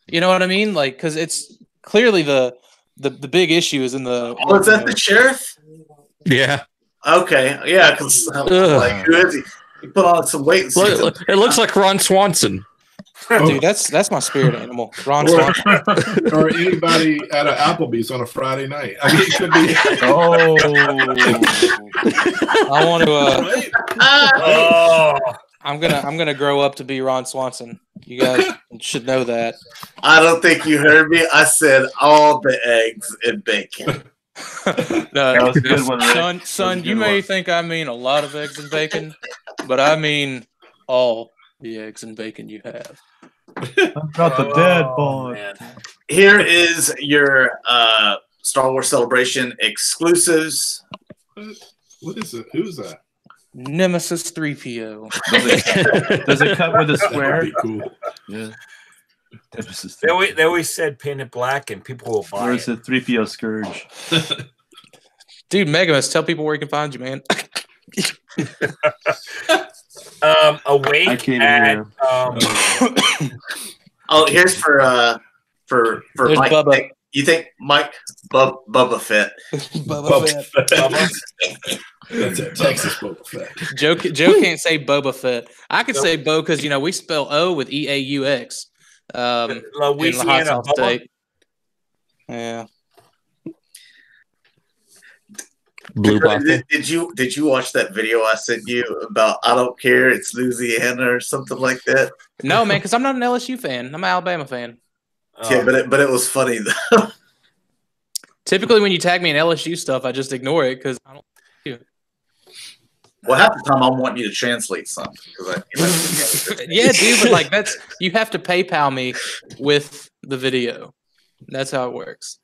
You know what I mean? Like, because it's clearly the big issue is in the. Oh, is that the sheriff? Yeah. Okay. Yeah. Because like, who is he? He put on some weight. It looks like Ron Swanson. Dude, that's my spirit animal. Ron Swanson. Or anybody at an Applebee's on a Friday night. I mean, it could be. I want to. I'm gonna grow up to be Ron Swanson. You guys should know that. I don't think you heard me. I said all the eggs and bacon. No, that was a good one, son. You may think I mean a lot of eggs and bacon, but I mean all the eggs and bacon you have. I've got the dead boy. Man. Here is your Star Wars Celebration exclusives. What is it? Who's that? Nemesis 3PO. Does it come with a square? Cool. Yeah. They always said paint it black and people will buy Where's it. the 3PO Scourge? Dude, Megamus, tell people where you can find you, man. Awake I can't at Oh, here's for There's Mike. Bubba. You think Mike Bubba Fett? Boba Fett. That's a Texas Boba Fett. Joe can't say Boba Fett. I could say Bo because we spell O with EAUX. In Louisiana South Bubba? State. Yeah. Blue Bucket. Did you watch that video I sent you about I don't care, it's Louisiana or something like that? No, man, because I'm not an LSU fan. I'm an Alabama fan. Yeah, but it was funny though. Typically, when you tag me in LSU stuff, I just ignore it because I don't. Well, half the time I'm wanting you to translate something Yeah, dude, but like you have to PayPal me with the video. That's how it works.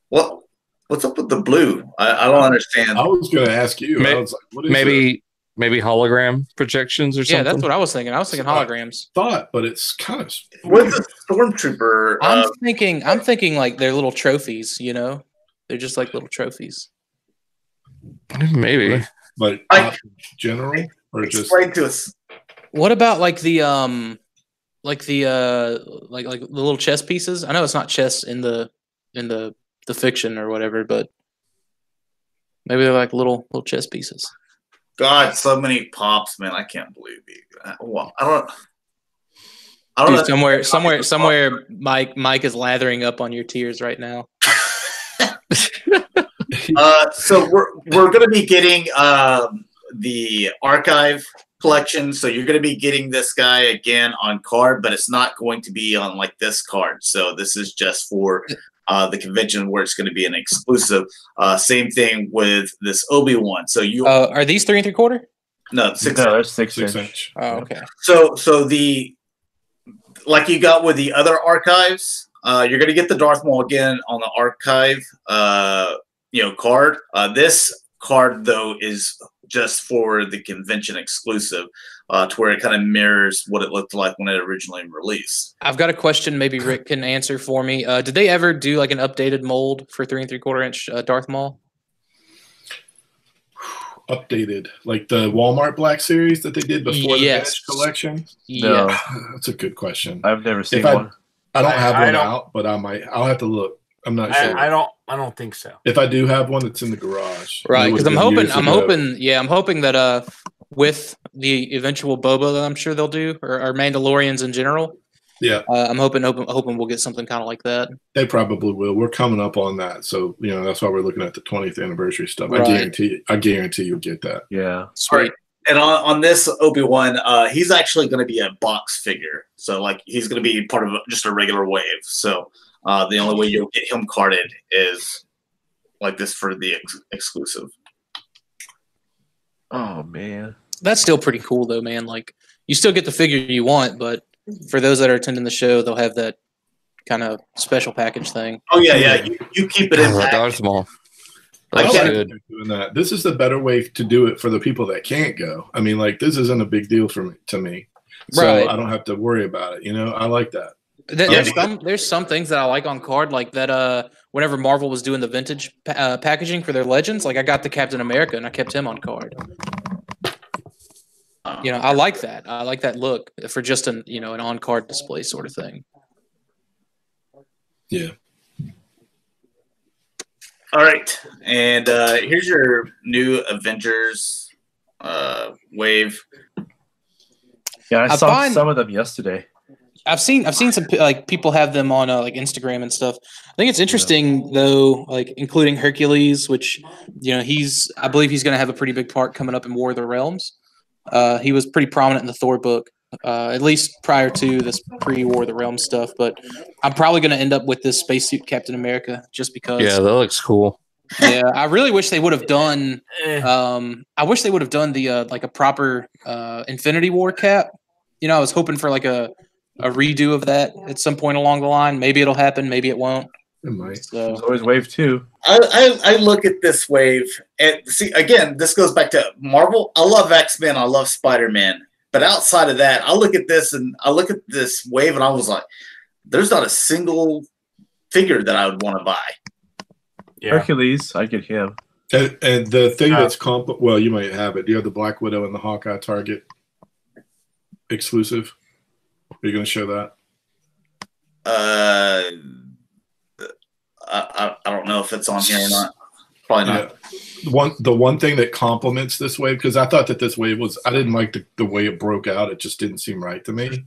What's up with the blue? I don't understand. I was going to ask you. I was like, what is maybe hologram projections or something. Yeah, that's what I was thinking. I was thinking holograms. Thought, but it's kind of. What's the stormtrooper? I'm thinking like they're little trophies. They're just like little trophies. Maybe, but not general or just explain to us. What about like the like the little chess pieces? I know it's not chess in the fiction or whatever, but maybe they're like little chess pieces. God, so many pops, man! I can't believe it. Well, I don't Dude, know. somewhere. Mike is lathering up on your tears right now. So we're going to be getting the archive collection. So you're going to be getting this guy again on card, but it's not going to be on like this card. So this is just for the convention where it's going to be an exclusive. Same thing with this Obi-Wan. So you are these 3 3/4? No, 6 No, inch. that's 6 inch. Oh, okay. So the like you got with the other archives, you're going to get the Darth Maul again on the archive, card. This card though is just for the convention exclusive, to where it kind of mirrors what it looked like when it originally released. I've got a question. Maybe Rick can answer for me. Did they ever do like an updated mold for 3 3/4 inch Darth Maul? Updated, like the Walmart Black Series that they did before the Edge collection? No. Yeah. That's a good question. I've never seen I one. don't have one out, but I'll have to look. I'm not sure. I don't think so. If I do have one, it's in the garage. Right, because I'm hoping that with the eventual Boba that I'm sure they'll do, or Mandalorians in general. Yeah, I'm hoping we'll get something kind of like that. they probably will. We're coming up on that, so that's why we're looking at the 20th anniversary stuff. Right. I guarantee you'll get that. Yeah. Sweet. And on this Obi-Wan, he's actually going to be a box figure. So like he's going to be part of just a regular wave. So the only way you'll get him carded is like this for the exclusive. Oh man, That's still pretty cool though, man. Like you still get the figure you want, but for those that are attending the show, they'll have that kind of special package thing. Oh yeah. You keep it in. Darth Maul. I That's like good. doing that. This is the better way to do it for the people that can't go. I mean, like this isn't a big deal to me, so Right. I don't have to worry about it. I like that. There's some things that I like on card, like that. Whenever Marvel was doing the vintage packaging for their Legends, like I got the Captain America and I kept him on card. I like that. I like that look for just an on card display sort of thing. Yeah. All right, and here's your new Avengers wave. yeah, I saw find- some of them yesterday. I've seen some like people have them on like Instagram and stuff. I think it's interesting though, like including Hercules, which I believe he's going to have a pretty big part coming up in War of the Realms. He was pretty prominent in the Thor book, at least prior to this pre-War of the Realms stuff. But I'm probably going to end up with this spacesuit Captain America just because. Yeah, that looks cool. Yeah, I really wish they would have done. I wish they would have done the like a proper Infinity War cap. I was hoping for like a redo of that at some point along the line. Maybe it'll happen. Maybe it won't. It might. There's So always wave 2. I look at this wave and see again. This goes back to Marvel. I love X-Men. I love Spider-Man, but But outside of that, I look at this wave, and I was like, "There's not a single figure that I would want to buy." Yeah. Hercules, I get him. And the thing that's well, you might have it. Do you have the Black Widow and the Hawkeye Target exclusive? Are you going to show that? I don't know if it's on here or not. Probably not. Yeah. The one thing that complements this wave, because I thought that this wave was, I didn't like the way it broke out. It just didn't seem right to me.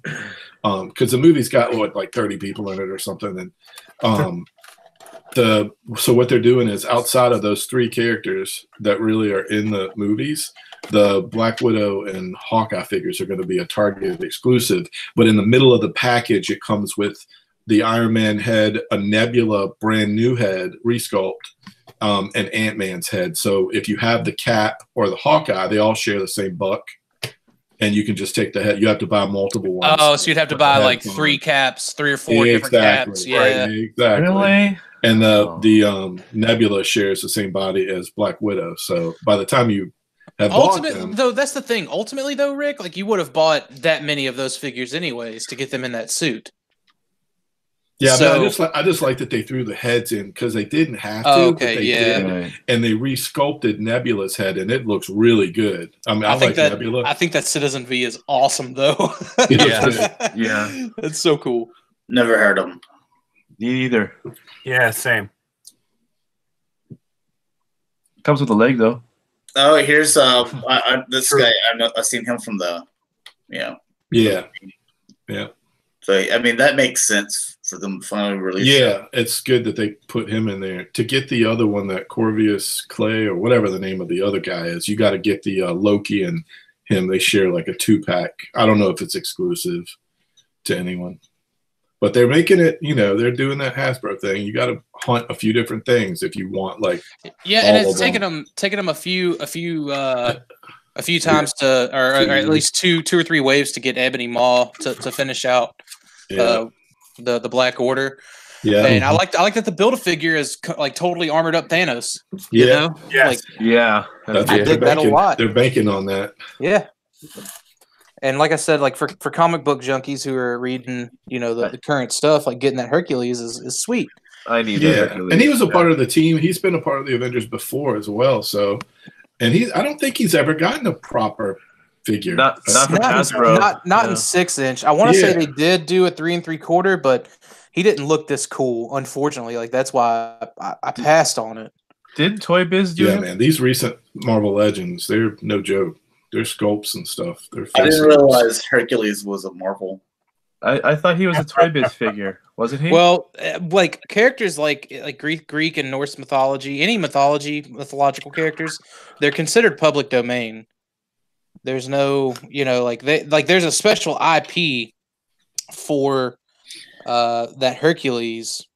Because the movie's got like 30 people in it or something, and so what they're doing is, outside of those 3 characters that really are in the movies, the Black Widow and Hawkeye figures are going to be a Target exclusive. But in the middle of the package, it comes with the Iron Man head, a Nebula brand new head resculpt, and Ant-Man's head. So if you have the Cap or the Hawkeye, they all share the same buck, and you can just take the head. You have to buy multiple ones. Oh, so you'd have to buy like 3 caps, 3 or 4 different caps. Yeah, right, exactly. Really? And the Nebula shares the same body as Black Widow. So by the time you have bought them, though, that's the thing. Ultimately, though, Rick, like you would have bought that many of those figures anyways to get them in that suit. Yeah, so, I just like that they threw the heads in, because they didn't have to. Okay, but they yeah. did, and they resculpted Nebula's head, and it looks really good. I mean, I like Nebula. I think that Citizen V is awesome, though. Yeah, it's so cool. Never heard of them. Me either. Yeah, same. Comes with a leg though. Oh, here's this guy. I've seen him from the, Yeah. So I mean, that makes sense for them to finally release. Yeah, it's good that they put him in there. To get the other one, that Corvius Clay or whatever the name of the other guy is, you got to get the Loki and him. They share like a 2-pack. I don't know if it's exclusive to anyone, but they're making it. They're doing that Hasbro thing. You got to hunt a few different things if you want, like. Yeah, and it's taking them a few times to, or at least two or 3 waves to get Ebony Maw to finish out the Black Order. Yeah, and I like that the Build-A-Figure is like totally armored up Thanos. Yeah, you know? Yes. I dig that a lot. They're banking on that. Yeah. And like I said, like for comic book junkies who are reading, the current stuff, like getting that Hercules is sweet. I need that Hercules. And he was a part of the team. He's been a part of the Avengers before as well. So, and I don't think he's ever gotten a proper figure. Not from Hasbro. Not in 6-inch. I want to say they did do a 3 3/4, but he didn't look this cool. Unfortunately, like that's why I passed on it. Did Toy Biz do it? Yeah, man. These recent Marvel Legends, they're no joke. They're sculpts and stuff. I didn't realize Hercules was a Marvel. I thought he was a Toy Biz figure, wasn't he? Well, like characters like Greek and Norse mythology, any mythological characters, they're considered public domain. There's no, there's a special IP for that Hercules,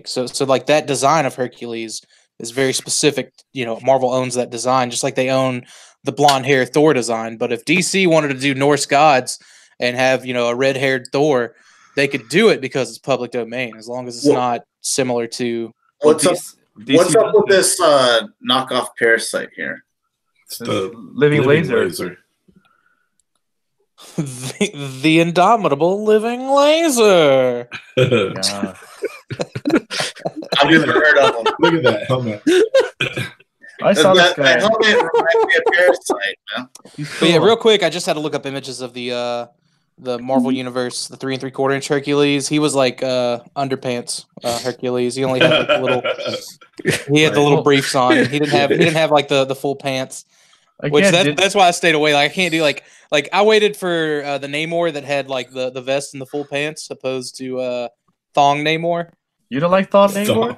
so like that design of Hercules is very specific. Marvel owns that design, just like they own the blonde hair Thor design. But if DC wanted to do Norse gods and have, a red haired Thor, they could do it because it's public domain, as long as it's not similar to. What's up with this knockoff Parasite here? It's the living laser. The indomitable living laser. Yeah. I've never heard of him. Look at that helmet. I saw this guy. That helmet reminds me of Parasite, man. But yeah, real quick, I just had to look up images of the Marvel Universe, the 3 3/4-inch Hercules. He was like underpants Hercules. He only had like the little. He had the little briefs on. He didn't have like the full pants. That's why I stayed away. Like I can't do like I waited for the Namor that had like the vest and the full pants, opposed to Thong Namor. You don't like Thong Namor?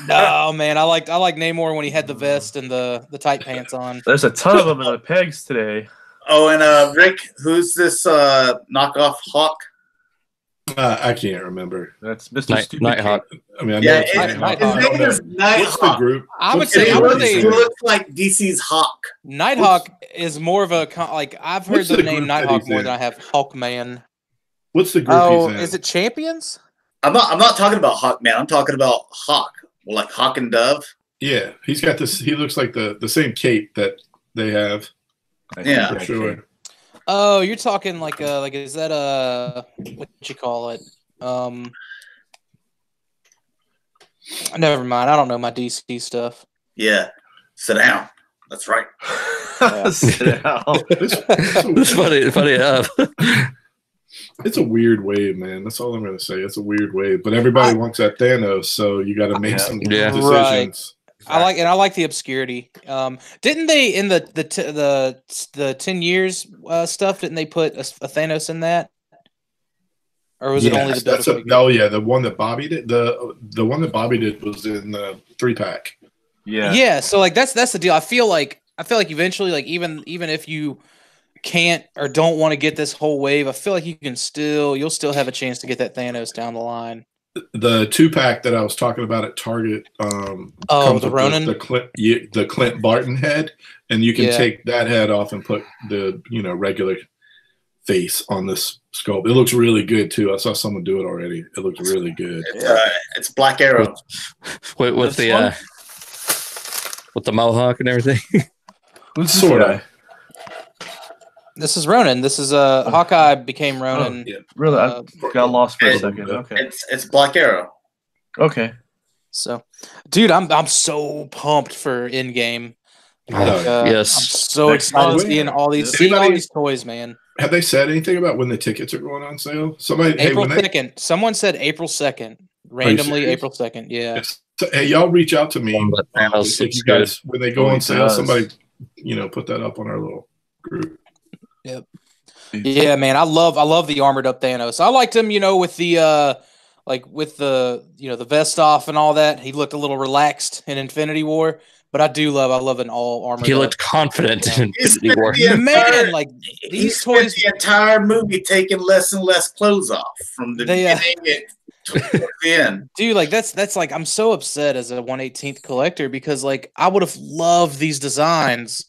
No, man. I like Namor when he had the vest and the tight pants on. There's a ton of them in the pegs today. Oh, and Rick, who's this knockoff Hawk? I can't remember. That's Mr. Stupid Nighthawk. I mean, I know his name is What's the group? I would say he looks like DC's Hawk. Nighthawk is more of a I've heard the name Nighthawk more than I have Hawkman. What's the group he's in? Is it Champions? I'm not talking about Hawkman. I'm talking about Hawk, like Hawk and Dove. Yeah, he's got this. He looks like the same cape that they have. Yeah, for sure. Oh, you're talking like is that what you call it? Never mind. I don't know my DC stuff. Yeah. Sit down. That's right. Sit down. It's funny enough. It's a weird wave, man. That's all I'm going to say. It's a weird wave, but everybody wants that Thanos, so you got to make some decisions. Right. I like the obscurity. Didn't they in the 10 years stuff? Didn't they put a Thanos in that? Or was it only the the one that Bobby did. The one that Bobby did was in the 3-pack. Yeah. So like that's the deal. I feel like eventually, like even if you can't or don't want to get this whole wave, I feel like you'll still have a chance to get that Thanos down the line. The 2-pack that I was talking about at Target, the Ronin, the Clint Barton head, and you can take that head off and put the regular face on this sculpt. It looks really good too. I saw someone do it already. It looks really good. It's Black Arrow with the mohawk and everything. Sort of. This is Ronin. This is Hawkeye became Ronin. Oh, yeah. Really, I got lost for a second. Okay, it's Black Arrow. Okay. So, dude, I'm so pumped for Endgame. Yes, I'm so excited seeing all these toys, man. Have they said anything about when the tickets are going on sale? April 2nd. Someone said April 2nd. Randomly, April 2nd. Yeah. So, hey, y'all reach out to me if you guys when they go on sale. Somebody, put that up on our little group. Yep. Yeah, man, I love the armored up Thanos. I liked him, with the the vest off and all that. He looked a little relaxed in Infinity War, but I love an all armored. He looked confident in Infinity War. Man, like these toys, the entire movie taking less and less clothes off from the beginning to the end. Dude, like that's like I'm so upset as a 1/18th collector because like I would have loved these designs.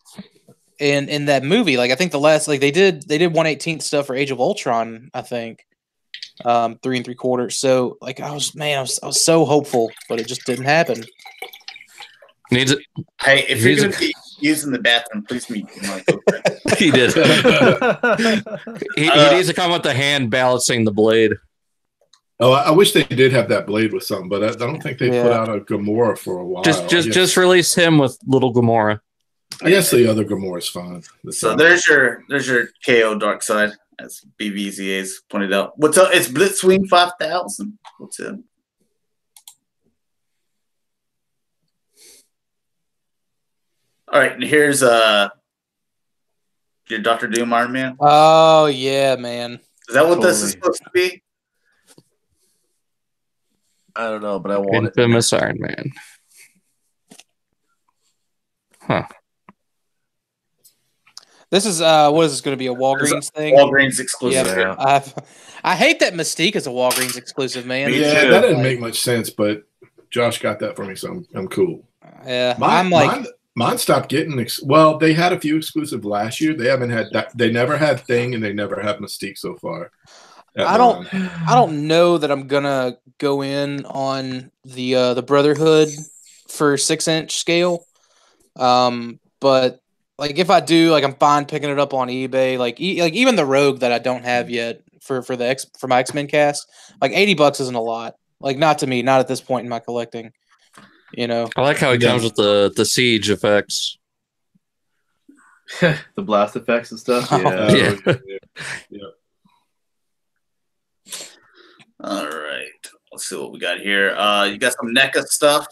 In that movie, like I think the last they did 1/18th stuff for Age of Ultron, I think, 3 3/4. So like I was so hopeful, but it just didn't happen. Needs it. Hey, if you're gonna be using the bathroom, please meet my girlfriend. He did. he needs to come with the hand balancing the blade. Oh, I wish they did have that blade with something, but I don't think they put out a Gamora for a while. Just release him with little Gamora. I guess the other Gamora is fine. So there's your KO Dark Side, as BVZA's pointed out. What's up? It's Blitzwing 5000. What's it? All right, and here's your Dr. Doom Iron Man. Oh yeah, man. Is that what this is supposed to be? I don't know, but I want it. Infamous Iron Man. Huh. This is what is this going to be, a Walgreens thing? Walgreens exclusive. Yeah. I hate that Mystique is a Walgreens exclusive, man. Yeah, that didn't make much sense, but Josh got that for me, so I'm cool. Yeah, mine stopped getting. Well, they had a few exclusive last year. They haven't had that. They never had Thing, and they never had Mystique so far. I don't know that I'm gonna go in on the Brotherhood for 6-inch scale, but. Like if I do, like I'm fine picking it up on eBay. Like even the Rogue that I don't have yet for my X-Men cast, like $80 isn't a lot. Like not to me, not at this point in my collecting. I like how it comes with the siege effects, the blast effects and stuff. Yeah. All right, let's see what we got here. You got some NECA stuff.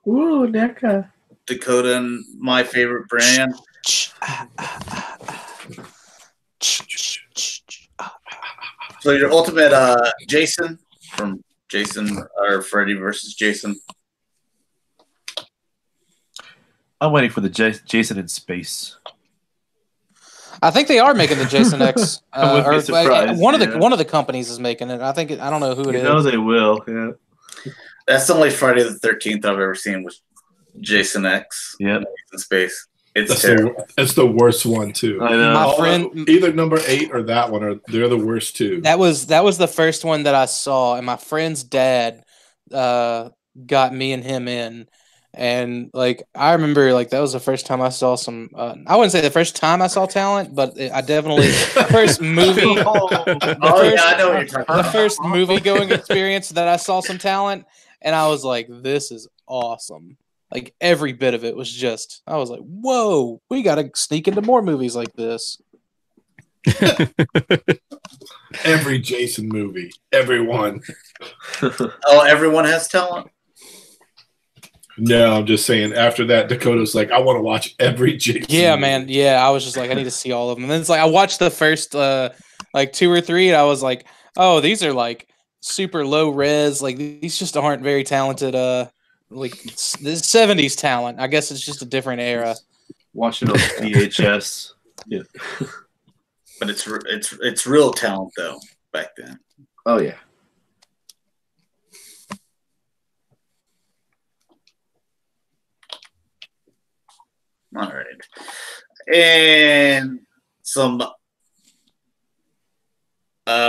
Ooh, NECA. Dakota and my favorite brand. So your ultimate Jason from Jason or Freddy versus Jason. I'm waiting for the Jason in space. I think they are making the Jason X. I wouldn't be surprised. One of the companies is making it. I don't know who it is. No, they will. Yeah. That's the only Friday the 13th I've ever seen with Jason X. Yeah. In space. It's the worst one too. I know. My friend, either number 8 or that one, they're the worst too. That was the first one that I saw, and my friend's dad got me and him in, And like I remember, like that was the first time I saw some. I wouldn't say the first time I saw talent, but I definitely the first movie. I know what you're talking about. The first movie going experience that I saw some talent, and I was like, "This is awesome!" Like every bit of it was just. I was like, "Whoa, we got to sneak into more movies like this." Every Jason movie, everyone. Oh, everyone has talent. No, I'm just saying. After that, Dakota's like, I want to watch every Jason. Yeah, movie. man. Yeah, I was just like, I need to see all of them. And then it's like I watched the first like 2 or 3, and I was like, oh, these are like super low res. Like these just aren't very talented. Like the 70s talent. I guess it's just a different era. Watching on VHS. Yeah. But it's real talent though back then. Oh yeah. All right. And some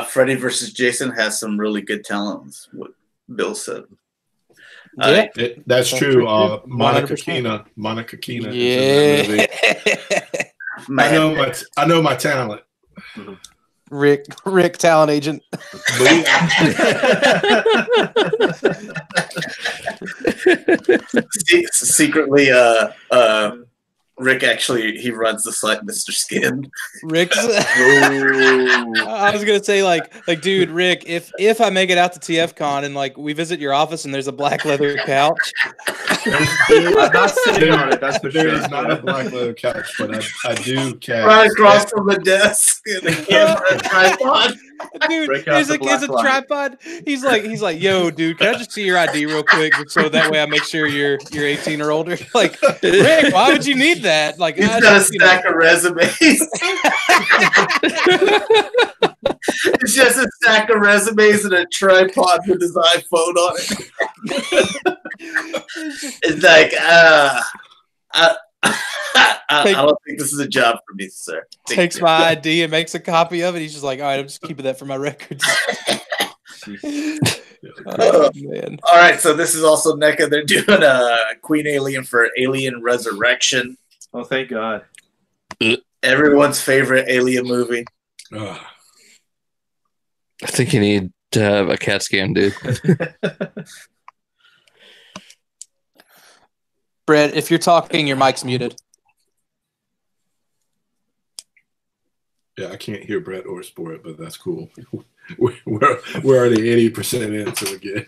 Freddy versus Jason has some really good talents, what Bill said. Yeah. That's true. Monica 100%. Keena. Yeah. I know my talent. Rick, talent agent. Secretly, Rick actually he runs the site, Mr. Skin. Rick's. I was gonna say like, dude, Rick, if I make it out to TFCon and like we visit your office and there's a black leather couch. I'm not sitting on it. That's for sure. There is not a black leather couch, but I do catch. Right across from the desk and a camera and tripod. Dude, there's a tripod. He's like, yo, dude, can I just see your ID real quick, so that way I make sure you're 18 or older? Like, Rick, why would you need that? Like, he's got a stack of resumes. It's just a stack of resumes and a tripod with his iPhone on it. It's like, I don't think this is a job for me, sir. Takes my ID and makes a copy of it. He's just like, all right, I'm just keeping that for my records. Oh, man. All right, so this is also NECA. They're doing a Queen Alien for Alien Resurrection. Oh, thank God. Everyone's favorite Alien movie. I think you need to have a CAT scan, dude. Brett, if you're talking, your mic's muted. Yeah, I can't hear Brett or Sport, but that's cool. We're already 80% in, so we're good.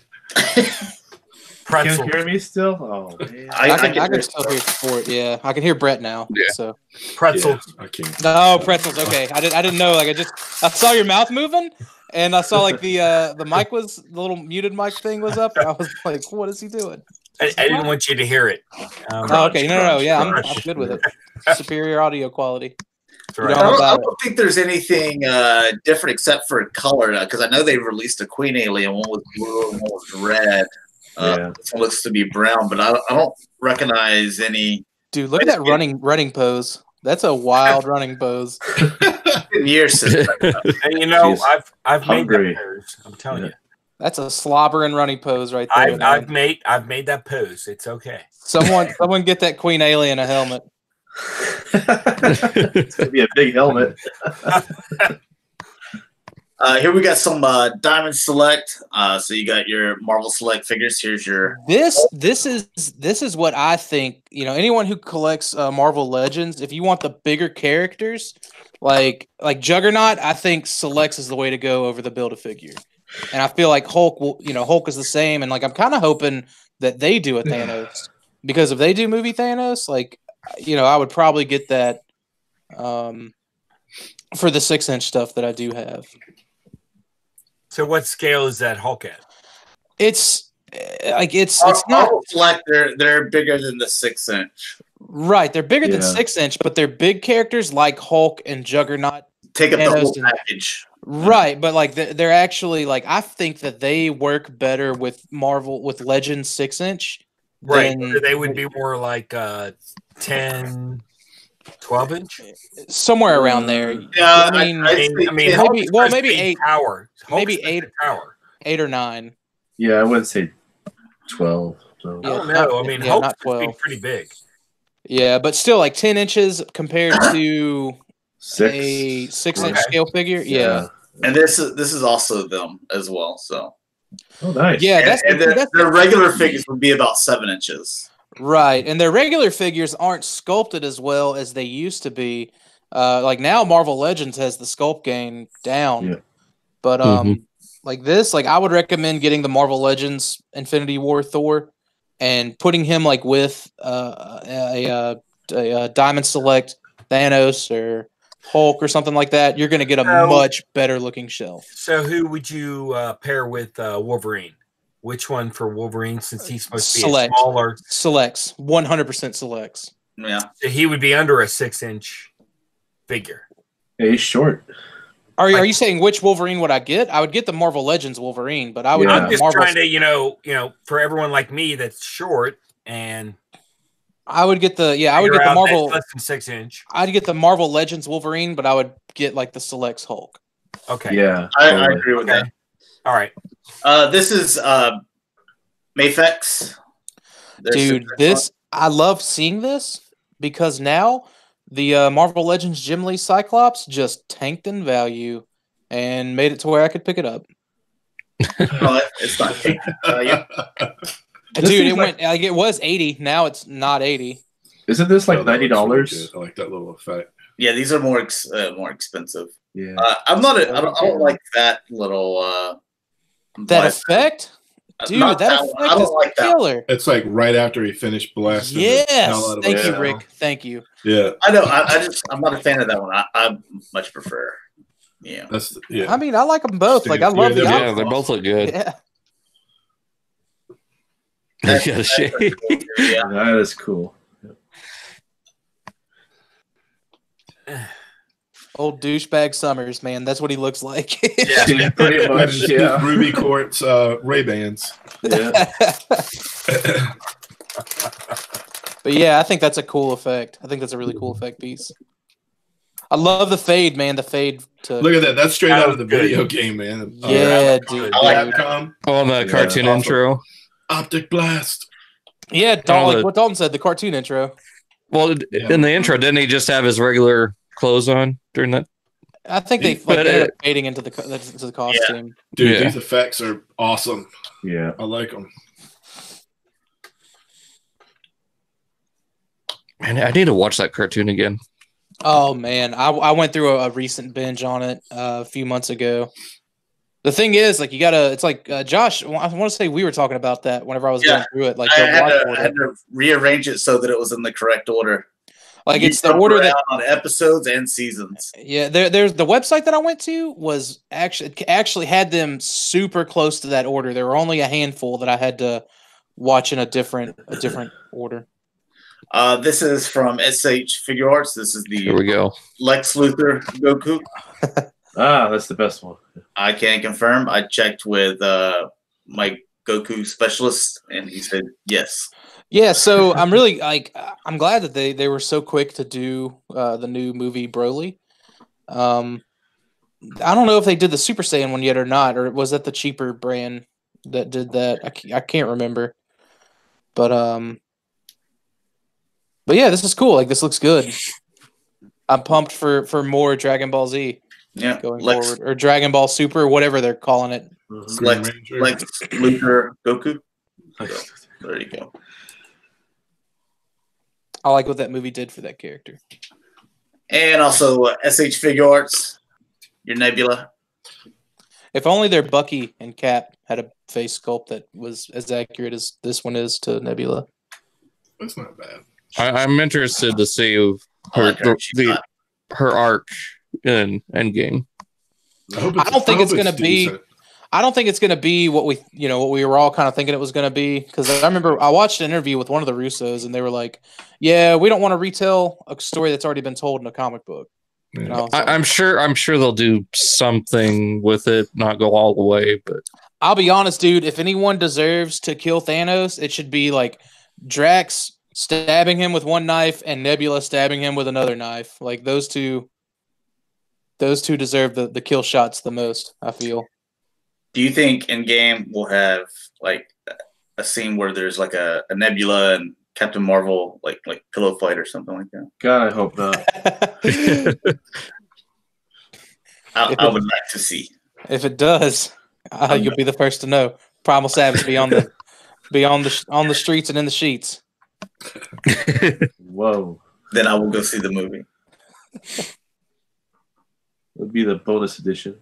Can you hear me still? Oh man, I can still hear Sport. Yeah, I can hear Brett now. Yeah. So pretzels. Yeah, I can't. No, pretzels. Okay, I didn't know. Like I saw your mouth moving, and I saw like the mic was the little muted mic thing was up. And I was like, what is he doing? I didn't want you to hear it. Oh, okay, no. Yeah, I'm good with it. Superior audio quality. Right. I don't think there's anything different except for color, because I know they released a Queen Alien. One was blue and one was red. This one looks to be brown, but I don't recognize any. Dude, look at that running pose. That's a wild running pose. Years since. And you know, I've made that pose. I'm telling you. That's a slobbering running pose right there. I've made that pose. It's okay. Someone get that Queen Alien a helmet. It's gonna be a big helmet. Here we got some Diamond Select. So you got your Marvel Select figures. Here's your This is what I think. You know, anyone who collects Marvel Legends, if you want the bigger characters, like Juggernaut, I think Selects is the way to go over the Build-A-Figure. And I feel like Hulk is the same. And like I'm kind of hoping that they do a Thanos, because if they do movie Thanos, like, you know, I would probably get that for the 6-inch stuff that I do have. So what scale is that Hulk at? It's not Select. They're bigger than the 6-inch. Right. They're bigger than 6-inch, but they're big characters like Hulk and Juggernaut. Take up the whole package. Right, but like they're actually like, I think that they work better with Marvel with Legends 6-inch. Right, they would be more like 10, 12-inch, somewhere around there. Yeah, I mean maybe 8 power, maybe 8 power, 8 or 9. Yeah, I wouldn't say 12. So I don't know. I mean, Hulk not would be 12. pretty big. Yeah, but still, like 10 inches compared to a 6. 6-inch Okay. scale figure. Yeah. And this is also them as well. So Oh, nice. Yeah, and their regular figures would be about 7 inches. right. And their regular figures aren't sculpted as well as they used to be. Like now, Marvel Legends has the sculpt game down. Yeah. But like this, like I would recommend getting the Marvel Legends Infinity War Thor and putting him like with a Diamond Select Thanos or Hulk or something like that. You're going to get a much better looking shelf. So who would you pair with Wolverine? Which one for Wolverine, since he's supposed to be a smaller? Selects. 100% selects. Yeah. So he would be under a 6-inch figure. Yeah, he's short. Are you saying which Wolverine would I get? I would get the Marvel Legends Wolverine, but I would. I'm just trying to, for everyone like me that's short, and I would get the I would get the Marvel less than 6-inch. I'd get the Marvel Legends Wolverine, but I would get like the Selects Hulk. Okay. Yeah, I agree with that. All right. This is Mafex. Dude, I love seeing this because now the Marvel Legends Jim Lee Cyclops just tanked in value and made it to where I could pick it up. No, it's not tanked in value. Dude, it was 80. Now it's not 80. Isn't this like $90? Really, I like that little effect. Yeah, these are more expensive. Yeah. I don't like that little that effect. Dude, that effect is like killer. It's like right after he finished blasting. Yes, thank you, Rick. Thank you. Yeah, I know. I'm not a fan of that one. I much prefer. Yeah, I mean, I like them both. Like I love they both look good. Yeah. That's shade. cool, yeah. That is cool. Old douchebag Summers, man. That's what he looks like. Yeah, pretty much. Yeah. Ruby Quartz Ray-Bans. Yeah. But yeah, I think that's a cool effect. I think that's a really cool effect piece. I love the fade, man. The fade to look at that. That's straight out of the video game, man. Yeah, dude. Capcom. On the cartoon intro. Optic Blast. Yeah, Dalton, what Dalton said, the cartoon intro. Well, in the intro, didn't he just have his regular clothes on during that? I think they ended up fading into the costume. Yeah. Dude, these effects are awesome. Yeah. I like them. Man, I need to watch that cartoon again. Oh, man. I went through a recent binge on it a few months ago. The thing is, like, you gotta. It's like Josh. I want to say we were talking about that whenever I was going through it. Like, I had to rearrange it so that it was in the correct order. Like it's the order that on episodes and seasons. Yeah, there's the website that I went to was actually had them super close to that order. There were only a handful that I had to watch in a different order. This is from SH Figure Arts. This is the Here we go. Lex Luthor Goku. That's the best one. I can confirm. I checked with my Goku specialist, and he said yes. Yeah, so I'm really I'm glad that they were so quick to do the new movie Broly. I don't know if they did the Super Saiyan one yet or not, or was that the cheaper brand that did that? I can't remember. But yeah, this is cool. Like this looks good. I'm pumped for more Dragon Ball Z. Yeah, going forward, or Dragon Ball Super, whatever they're calling it. Lex Luthor Goku. There you go. I like what that movie did for that character. And also SH Figure Arts, your Nebula. If only their Bucky and Cap had a face sculpt that was as accurate as this one is to Nebula. That's not bad. I'm interested to see her arc in Endgame. I don't think it's going to be. I don't think it's going to be what we were all kind of thinking it was going to be, because I remember I watched an interview with one of the Russos and they were like, "Yeah, we don't want to retell a story that's already been told in a comic book." Yeah. I'm sure they'll do something with it, not go all the way, but I'll be honest, dude. If anyone deserves to kill Thanos, it should be like Drax stabbing him with one knife and Nebula stabbing him with another knife. Like those two deserve the kill shots the most, I feel. Do you think Endgame will have like a scene where there's like a Nebula and Captain Marvel like pillow fight or something like that. God, I hope not. I would like to see. If it does, you'll be the first to know. PrimalSabbath be on the streets and in the sheets. Whoa. Then I will go see the movie. It would be the bonus edition.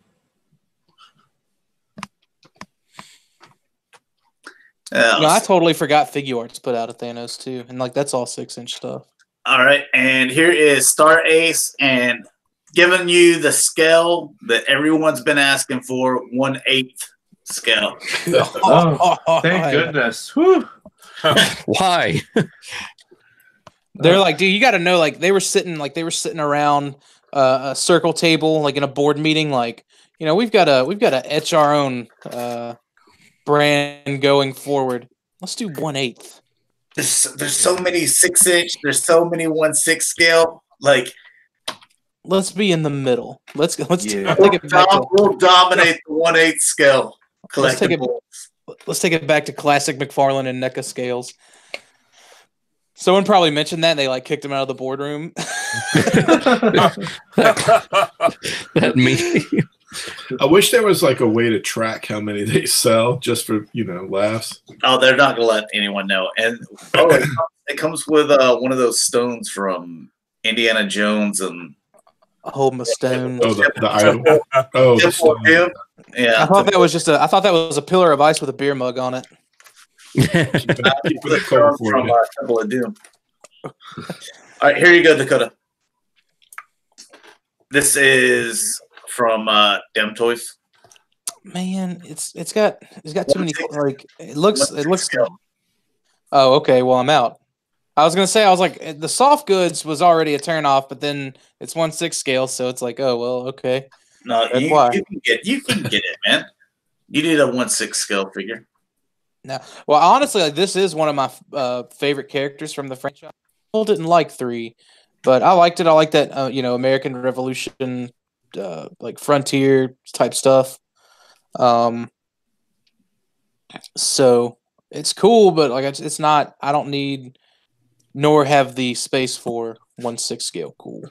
I totally forgot Figure Arts put out a Thanos too, and like that's all 6-inch stuff. All right, and here is Star Ace, and giving you the scale that everyone's been asking for, 1/8 scale. Oh, thank goodness. Whew. Why? They're like, dude, you got to know, like they were sitting around a circle table, like in a board meeting, like, you know, we've got to etch our own brand going forward. Let's do 1/8. There's so many 6-inch. There's so many 1/6 scale. Like, let's be in the middle. Let's take it back. We'll dominate the 1/8 scale. Let's take it back to classic McFarlane and NECA scales. Someone probably mentioned that, and they like kicked him out of the boardroom. That me. I wish there was like a way to track how many they sell, just for laughs. Oh, they're not gonna let anyone know. And it comes with one of those stones from Indiana Jones and Hold my stone. Oh, the idol. Oh, the stone. Yeah. I thought that was a pillar of ice with a beer mug on it. From Temple of Doom. All right, here you go, Dakota. This is from Dem Toyz. Man, it's got too many, like it looks. Oh, okay. Well, I'm out. I was gonna say, I was like, the soft goods was already a turn off, but then it's 1/6 scale, so it's like, oh well, okay. No, you can get it, man. You need a 1/6 scale figure. No, well, honestly, like this is one of my favorite characters from the franchise. I didn't like 3, but I liked it. I like that, American Revolution, like frontier type stuff. So it's cool, but like it's not. I don't need, nor have the space for 1/6 scale. Cool.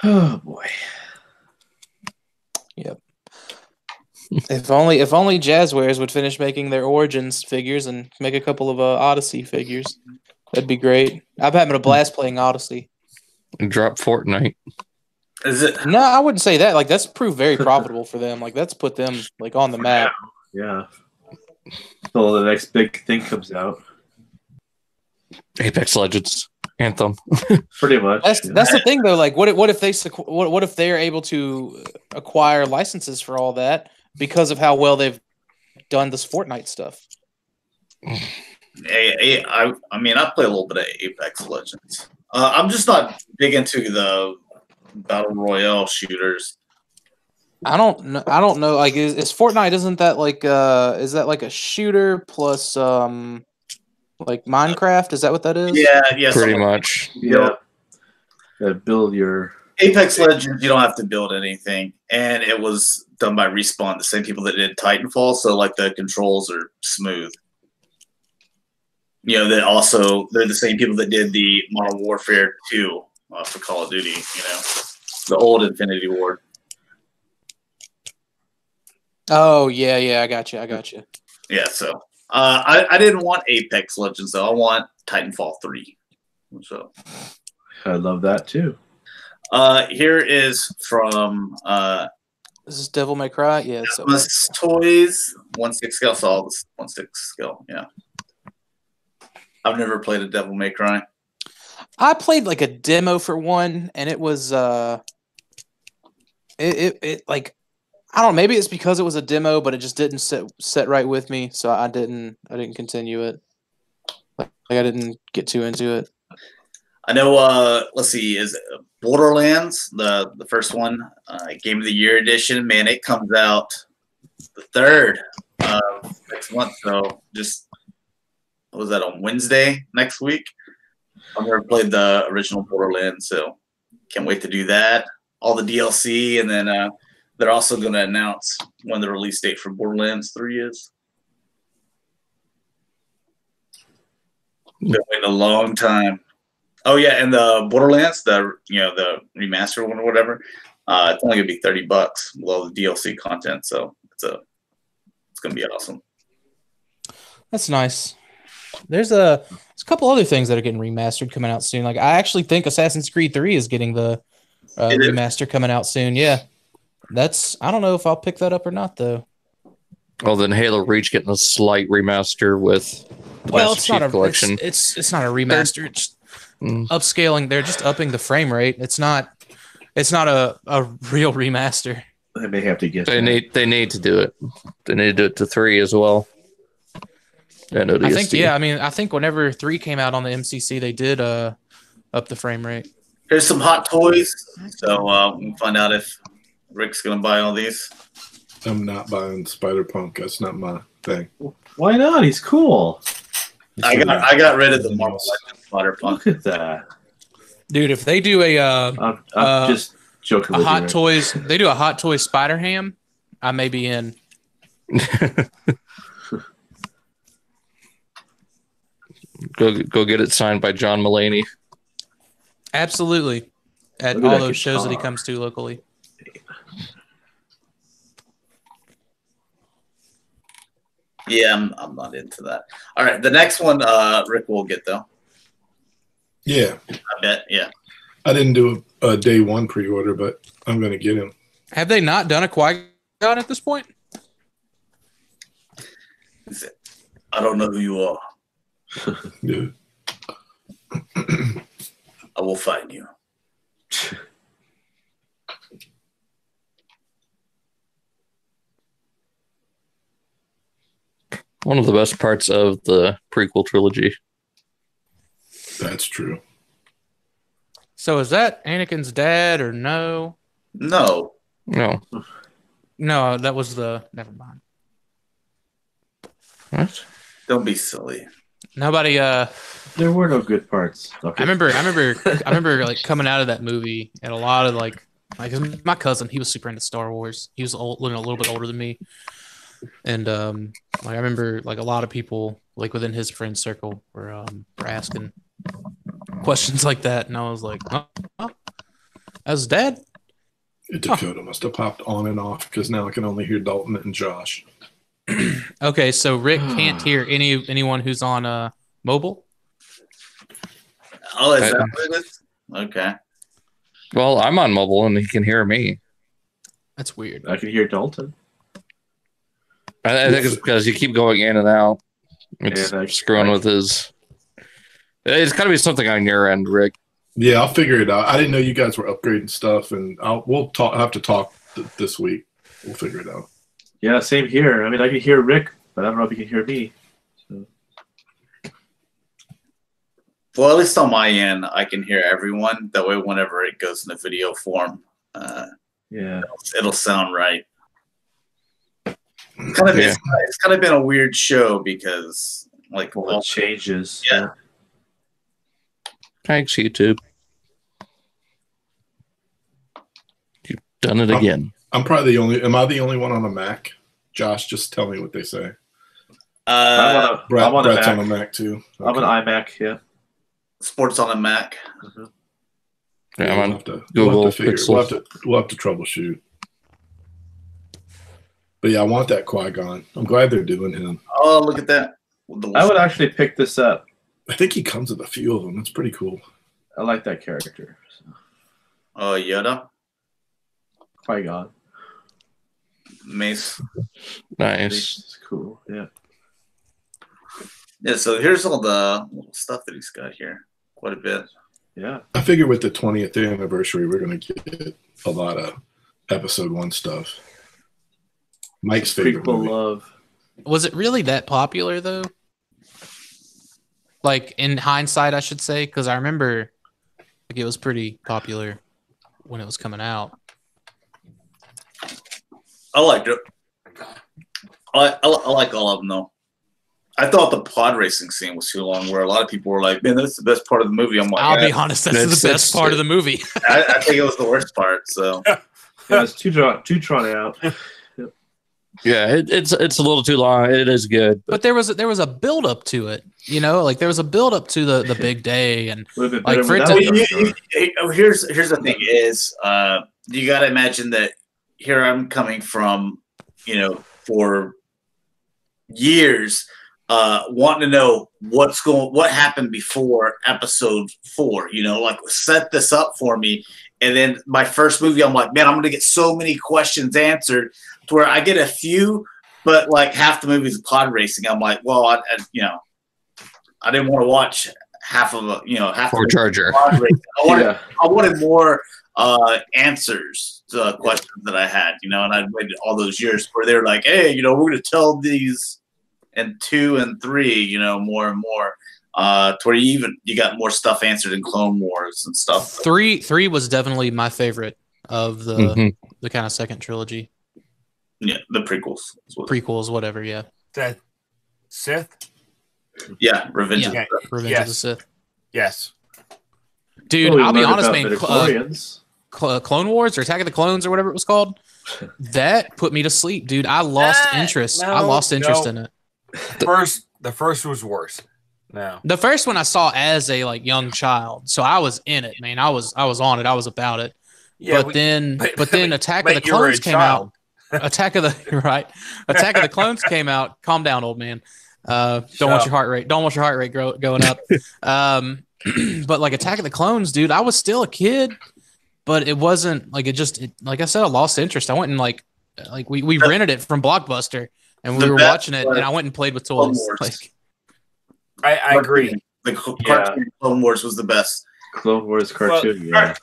Oh boy. Yep. If only Jazzwares would finish making their Origins figures and make a couple of Odyssey figures, that'd be great. I'm having a blast playing Odyssey. And drop Fortnite. Is it? No, I wouldn't say that. Like that's proved very profitable for them. Like that's put them like on the map. Yeah. Until the next big thing comes out. Apex Legends Anthem. Pretty much. That's the thing though. Like what if they're able to acquire licenses for all that because of how well they've done this Fortnite stuff? I mean, I play a little bit of Apex Legends. I'm just not big into the battle royale shooters. I don't know. Like, is Fortnite? Isn't that like is that like a shooter plus like Minecraft? Is that what that is? Yeah, pretty much. Yeah. Build your Apex Legends. You don't have to build anything, and it was done by Respawn, the same people that did Titanfall. So like the controls are smooth. They're the same people that did the Modern Warfare 2 for Call of Duty. The old Infinity Ward. Oh yeah, I got you. Yeah, so I didn't want Apex Legends though. I want Titanfall 3. So I love that too. Here is from this is Devil May Cry. Yeah, it's Toyz 1/6 scale. So 1/6 scale. Yeah. I've never played a Devil May Cry. I played like a demo for one, and it was it like, I don't know, maybe it's because it was a demo, but it just didn't set right with me, so I didn't continue it. Like I didn't get too into it. I know. Let's see, is Borderlands the first one, Game of the Year edition? Man, it comes out the 3rd of next month. So just, what was that, on Wednesday next week? I've never played the original Borderlands, so can't wait to do that. All the DLC, and then they're also going to announce when the release date for Borderlands 3 is. Been waiting a long time. Oh yeah, and the Borderlands, the remaster one or whatever, it's only gonna be $30 with all the DLC content. So it's gonna be awesome. That's nice. There's a couple other things that are getting remastered coming out soon. Like I actually think Assassin's Creed 3 is getting the remaster coming out soon. Yeah, I don't know if I'll pick that up or not though. Well, then Halo Reach getting a slight remaster with the Master Chief Collection. It's not a remaster. It's upscaling. They're just upping the frame rate. It's not a real remaster. They may have to get. They need to do it. They need to do it to 3 as well. I think yeah. I mean, I think whenever 3 came out on the MCC, they did up the frame rate. Here's some hot toys. So we can find out if Rick's gonna buy all these. I'm not buying Spider-Punk. That's not my thing. Why not? He's cool. I got rid of the Marvel Legends Spider-Punk. Look at that, dude. If they do I'm just joking. A Hot Toys, they do a Hot Toys Spider Ham, I may be in. Go get it signed by John Mulaney. Absolutely, at all those shows that he comes to locally. Yeah, I'm not into that. All right, the next one Rick will get though. Yeah, I bet. Yeah, I didn't do a day one pre-order, but I'm going to get him. Have they not done a Qui-Gon at this point? I don't know who you are. Yeah. I will find you. One of the best parts of the prequel trilogy. That's true. So is that Anakin's dad or no? No. No. No, that was the. Never mind. What? Don't be silly. Nobody. There were no good parts. Okay. I remember like coming out of that movie and a lot of like my cousin, he was super into Star Wars. He was a little bit older than me, and like I remember like a lot of people like within his friend circle were asking questions like that, and I was like, "Oh, as dad." Dakota must have popped on and off because now I can only hear Dalton and Josh. Okay, so Rick can't hear anyone who's on mobile. Oh, is that what it is? Okay. Well, I'm on mobile and he can hear me. That's weird. I can hear Dalton. I think it's because you keep going in and out. It's screwing with his. It's got to be something on your end, Rick. Yeah, I'll figure it out. I didn't know you guys were upgrading stuff, and we'll have to talk this week. We'll figure it out. Yeah, same here. I mean, I can hear Rick, but I don't know if he can hear me. So. Well, at least on my end, I can hear everyone. That way, whenever it goes in the video form, it'll sound right. It's kind of been a weird show because, like, all changes. Yeah. Thanks, YouTube. You've done it again. I'm probably the only. Am I the only one on a Mac? Josh, just tell me what they say. Brett's on a Mac too. Okay. I'm an iMac. Yeah. Sports on a Mac. Mm-hmm. Yeah, I'm on Google Pixel. We'll have to troubleshoot. But yeah, I want that Qui-Gon. I'm glad they're doing him. Oh, look at that! I would actually pick this up. I think he comes with a few of them. It's pretty cool. I like that character. So. Oh, Yoda. Qui-Gon. Mace. Nice. It's cool. Yeah. Yeah. So here's all the little stuff that he's got here. Quite a bit. Yeah. I figure with the 20th anniversary, we're going to get a lot of episode 1 stuff. Mike's favorite movie. Love. Was it really that popular though? Like in hindsight, I should say, because I remember like it was pretty popular when it was coming out. I liked it. I like all of them though. I thought the pod racing scene was too long, where a lot of people were like, "Man, that's the best part of the movie." I'm like, I'll be honest, that's the best part of the movie. I think it was the worst part. So yeah, it's too drawn out. Yeah, it's a little too long. It is good, but there was a build up to it. like there was a build up to the big day, and like for it here's the thing is, you got to imagine that here I'm coming from, for years, wanting to know what happened before episode 4, like set this up for me. And then my first movie, I'm like, man, I'm going to get so many questions answered to where I get a few, but like half the movie is pod racing. I'm like, well, I didn't want to watch half of Ford Charger. Pod racing. I wanted more answers to questions that I had, and I'd waited all those years where they were like, hey, we're going to tell these in 2 and 3, more and more. To where you got more stuff answered in Clone Wars and stuff. 3 was definitely my favorite of the kind of second trilogy. Yeah, the prequels. Prequels, whatever. Yeah. That Sith. Yeah, Revenge of the Sith. Yes. Dude, I'll be honest, man. Clone Wars or Attack of the Clones or whatever it was called. That put me to sleep, dude. I lost interest. I lost interest in it. The first was worse. No. The first one I saw as a young child, so I was in it, man. I was on it. I was about it. Yeah, but then Attack of the Clones came out. Attack of the Clones came out. Calm down, old man. Don't want your heart rate going up. But like Attack of the Clones, dude, I was still a kid, but it wasn't like like I said, I lost interest. I went and like we rented it from Blockbuster and we were watching it, and I went and played with toys. I agree. The cartoon Clone Wars was the best. Clone Wars cartoon. You have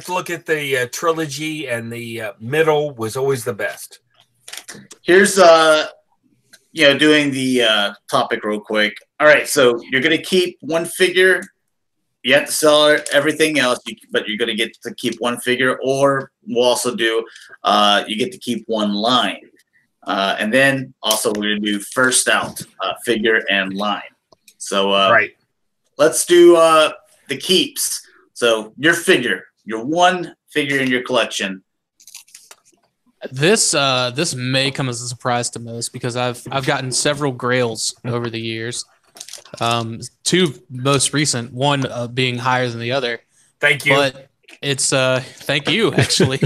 to look at the trilogy, and the middle was always the best. Here's doing the topic real quick. All right, so you're gonna keep one figure. You have to sell everything else, but you're gonna get to keep one figure, or we'll also do you get to keep one line. And then also we're going to do first out figure and line. So let's do the keeps. So your one figure in your collection. This may come as a surprise to most because I've gotten several grails over the years. 2 most recent, one being higher than the other. Thank you. But it's thank you actually.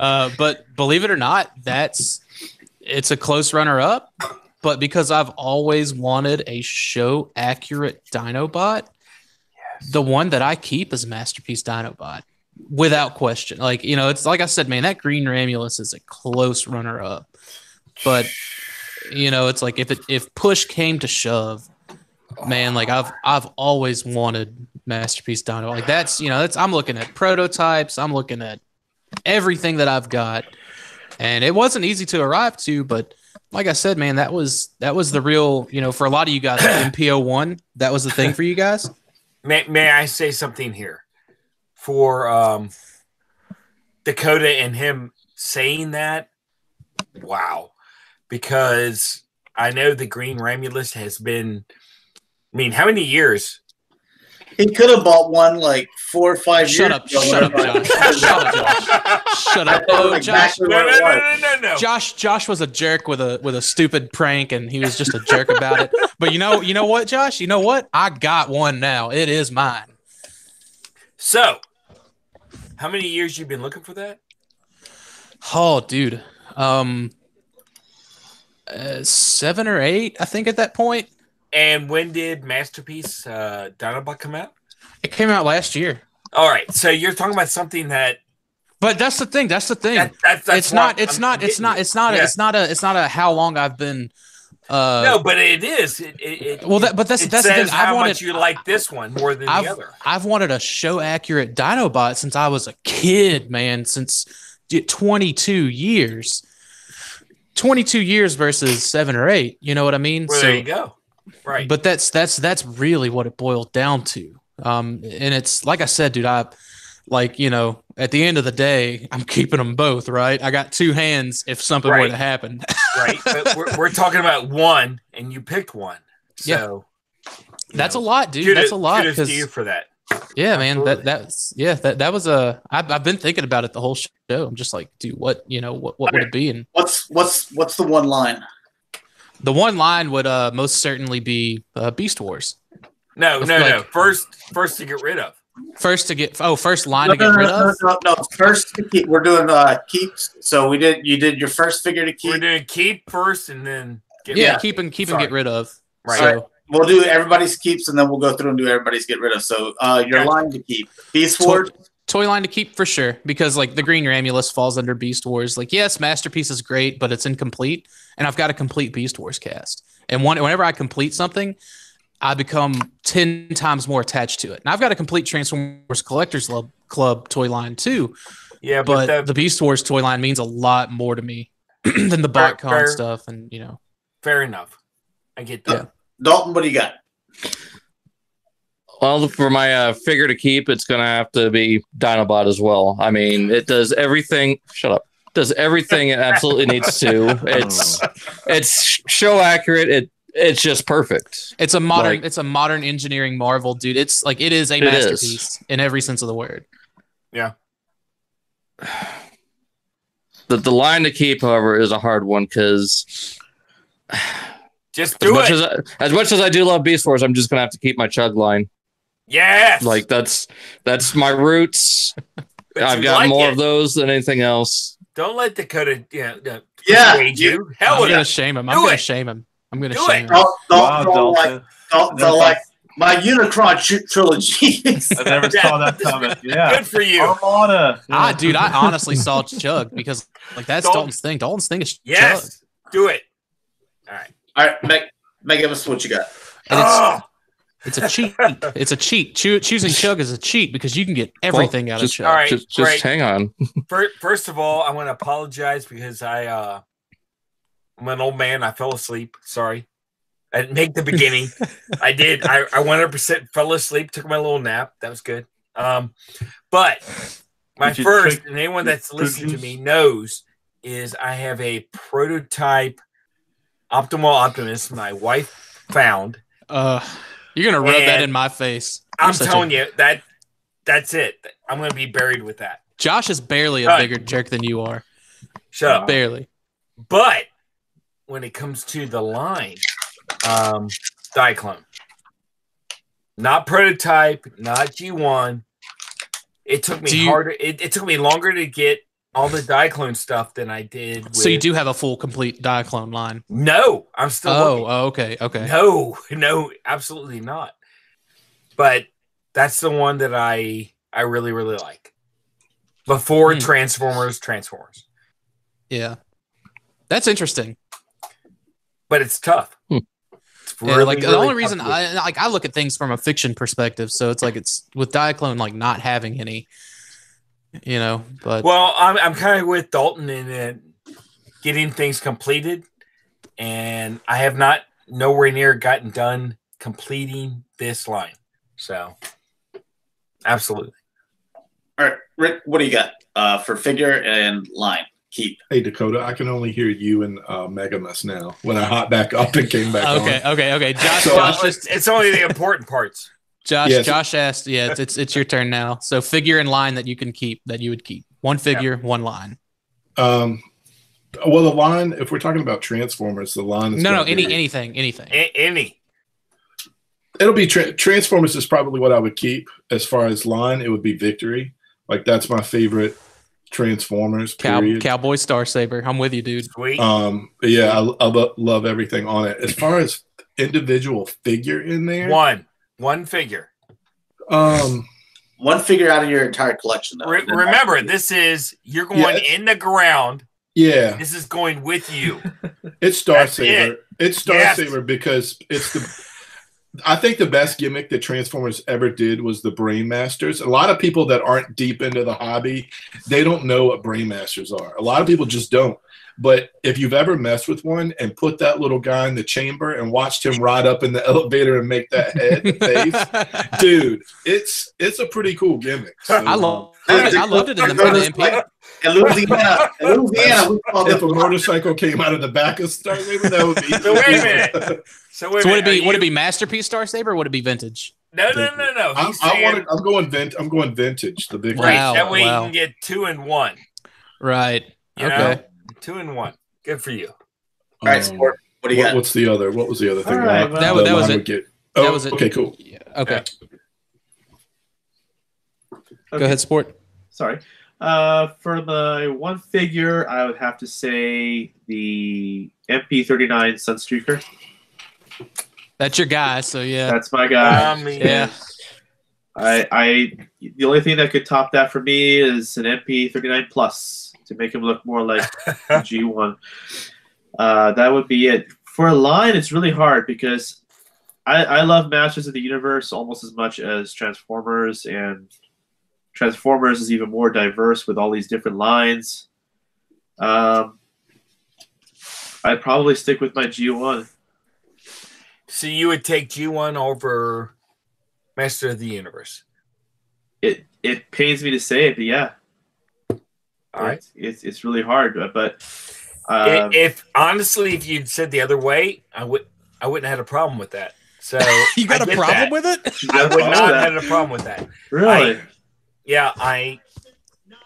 But believe it or not, it's a close runner-up. But because I've always wanted a show-accurate Dinobot, the one that I keep is Masterpiece Dinobot, without question. It's like I said, man, that Green Ramulus is a close runner-up. But it's like if push came to shove, man, I've always wanted Masterpiece Dinobot. That's I'm looking at prototypes. I'm looking at everything that I've got, and it wasn't easy to arrive to, but like I said, man, that was the real, for a lot of you guys, MPO1, that was the thing for you guys. May I say something here for Dakota and him saying that? Wow. Because I know the Green Ramulus has been, how many years? He could have bought one 4 or 5 years ago. Shut up, Josh. Shut up. Oh, Josh. No. Josh was a jerk with a stupid prank, and he was just a jerk about it. But you know what, Josh? You know what? I got one now. It is mine. So, how many years you been looking for that? Oh, dude. 7 or 8, I think, at that point. And when did Masterpiece Dinobot come out? It came out last year. All right, so you're talking about something that. But that's the thing. That's it's not a how long I've been. No, but it is. That's the thing. How much you like this one more than the other. I've wanted a show accurate Dinobot since I was a kid, man. Since 22 years. 22 years versus 7 or 8. You know what I mean? Well, there you go. Right. But that's really what it boiled down to. And it's like I said, dude, at the end of the day, I'm keeping them both, right? I got 2 hands if something were to happen. Right. But we're talking about one, and you picked one. So that's a lot, dude. That's a lot. Kudos to you for that. Yeah, man. That was I've been thinking about it the whole show. I'm just like, dude, what would it be? And what's the one line? The one line would most certainly be Beast Wars. No. First to get rid of. First line to get rid of. No. First to keep. We're doing keeps. So you did your first figure to keep. We're doing keep first, and then keep and get rid of. Right. So, we'll do everybody's keeps, and then we'll go through and do everybody's get rid of. So your line to keep. Beast Wars. Toy line to keep for sure, because like the Green Ramulus falls under Beast Wars. Like, yes, Masterpiece is great, but it's incomplete, and I've got a complete Beast Wars cast. And whenever I complete something, I become 10 times more attached to it. And I've got a complete Transformers Collectors Club toy line too. Yeah, but the Beast Wars toy line means a lot more to me than the BotCon stuff, and Fair enough. I get that. Yeah. Dalton, what do you got? Well, for my figure to keep, it's going to have to be Dinobot as well. I mean, it does everything. Shut up. Does everything it absolutely needs to. It's show accurate. It's just perfect. It's a modern engineering marvel, dude. It's like it is a masterpiece in every sense of the word. Yeah. The line to keep, however, is a hard one because just do it. As much as I do love Beast Wars, I'm just gonna have to keep my Chug line. Yes. Like that's my roots. I've got more of those than anything else. Don't let Dakota persuade you. I'm gonna shame him. I'm gonna shame him. Don't like my Unicron trilogy. I never saw that coming. Yeah. Good for you. Armada. Dude, I honestly saw Chug because like that's Dalton's thing. Dalton's thing is Chug. Do it. All right. Megamus, what you got? And it's a cheat. It's a cheat. Choosing Chug is a cheat because you can get everything out of Chug. All right, just hang on. First of all, I want to apologize because I'm an old man. I fell asleep. Sorry. I didn't make the beginning. I did. I 100% fell asleep, took my little nap. That was good. But my first, and anyone that's listening to me knows, is I have a prototype Optimal Optimus my wife found. You're going to rub that in my face. I'm telling you, that's it. I'm going to be buried with that. Josh is barely a bigger jerk than you are. Shut up. Barely. But when it comes to the line, Diaclone. Not prototype, not G1. It took me harder. It took me longer to get all the Diaclone stuff than I did. So you do have a full, complete Diaclone line? No, I'm still okay. No, absolutely not. But that's the one that I really, really like. Before Transformers. Yeah. That's interesting. But it's tough. It's really, the only reason I look at things from a fiction perspective, so it's like it's with Diaclone like not having any, but I'm kind of with Dalton in getting things completed, and I have not nowhere near gotten done completing this line. So absolutely. All right, Rick, what do you got for figure and line? Keep. Hey, Dakota, I can only hear you and Megamus now. When I hop back up and came back on. Okay. Josh, it's only the important parts. Josh asked, it's your turn now. So figure and line that you can keep, that you would keep. One figure, one line. Well, the line, if we're talking about Transformers, the line is anything. Any. It'll be Transformers is probably what I would keep. As far as line, it would be Victory. Like that's my favorite Transformers. Cowboy Star Saber. I'm with you, dude. Sweet. Yeah, I love everything on it. As far as individual figure in there, one figure. One figure out of your entire collection. Though. Remember, this is you're going in the ground. Yeah, this is going with you. It's Star Saber. It's Star Saber because it's I think the best gimmick that Transformers ever did was the Brainmasters. A lot of people that aren't deep into the hobby, they don't know what Brainmasters are. A lot of people just don't. But if you've ever messed with one and put that little guy in the chamber and watched him ride up in the elevator and make that head face, dude, it's a pretty cool gimmick. So, I loved it in the MP. In Louisiana, if a motorcycle came out of the back of Star Saber, that would be. So wait a minute. So would it be Masterpiece Star Saber or would it be vintage? No. I'm going vintage. The big right. That way you can get 2 in 1. Right. You know? 2 in 1. Good for you. All right, Sport. What What do you got? What's the other? What was the other thing? All right, well, that was it. That was it. Okay, cool. Yeah, okay. Okay. Go ahead, Sport. Sorry. For my one figure, I would have to say the MP39 Sunstreaker. That's your guy, so yeah. That's my guy. Yeah. The only thing that could top that for me is an MP39 Plus to make him look more like G1. That would be it. For a line, it's really hard because I love Masters of the Universe almost as much as Transformers, and Transformers is even more diverse with all these different lines. I'd probably stick with my G1. So you would take G1 over Master of the Universe? It pains me to say it, but yeah. All right. It's really hard, but if honestly, if you'd said the other way, I wouldn't have had a problem with that. So you got a problem with it? I would not have had a problem with that. Really?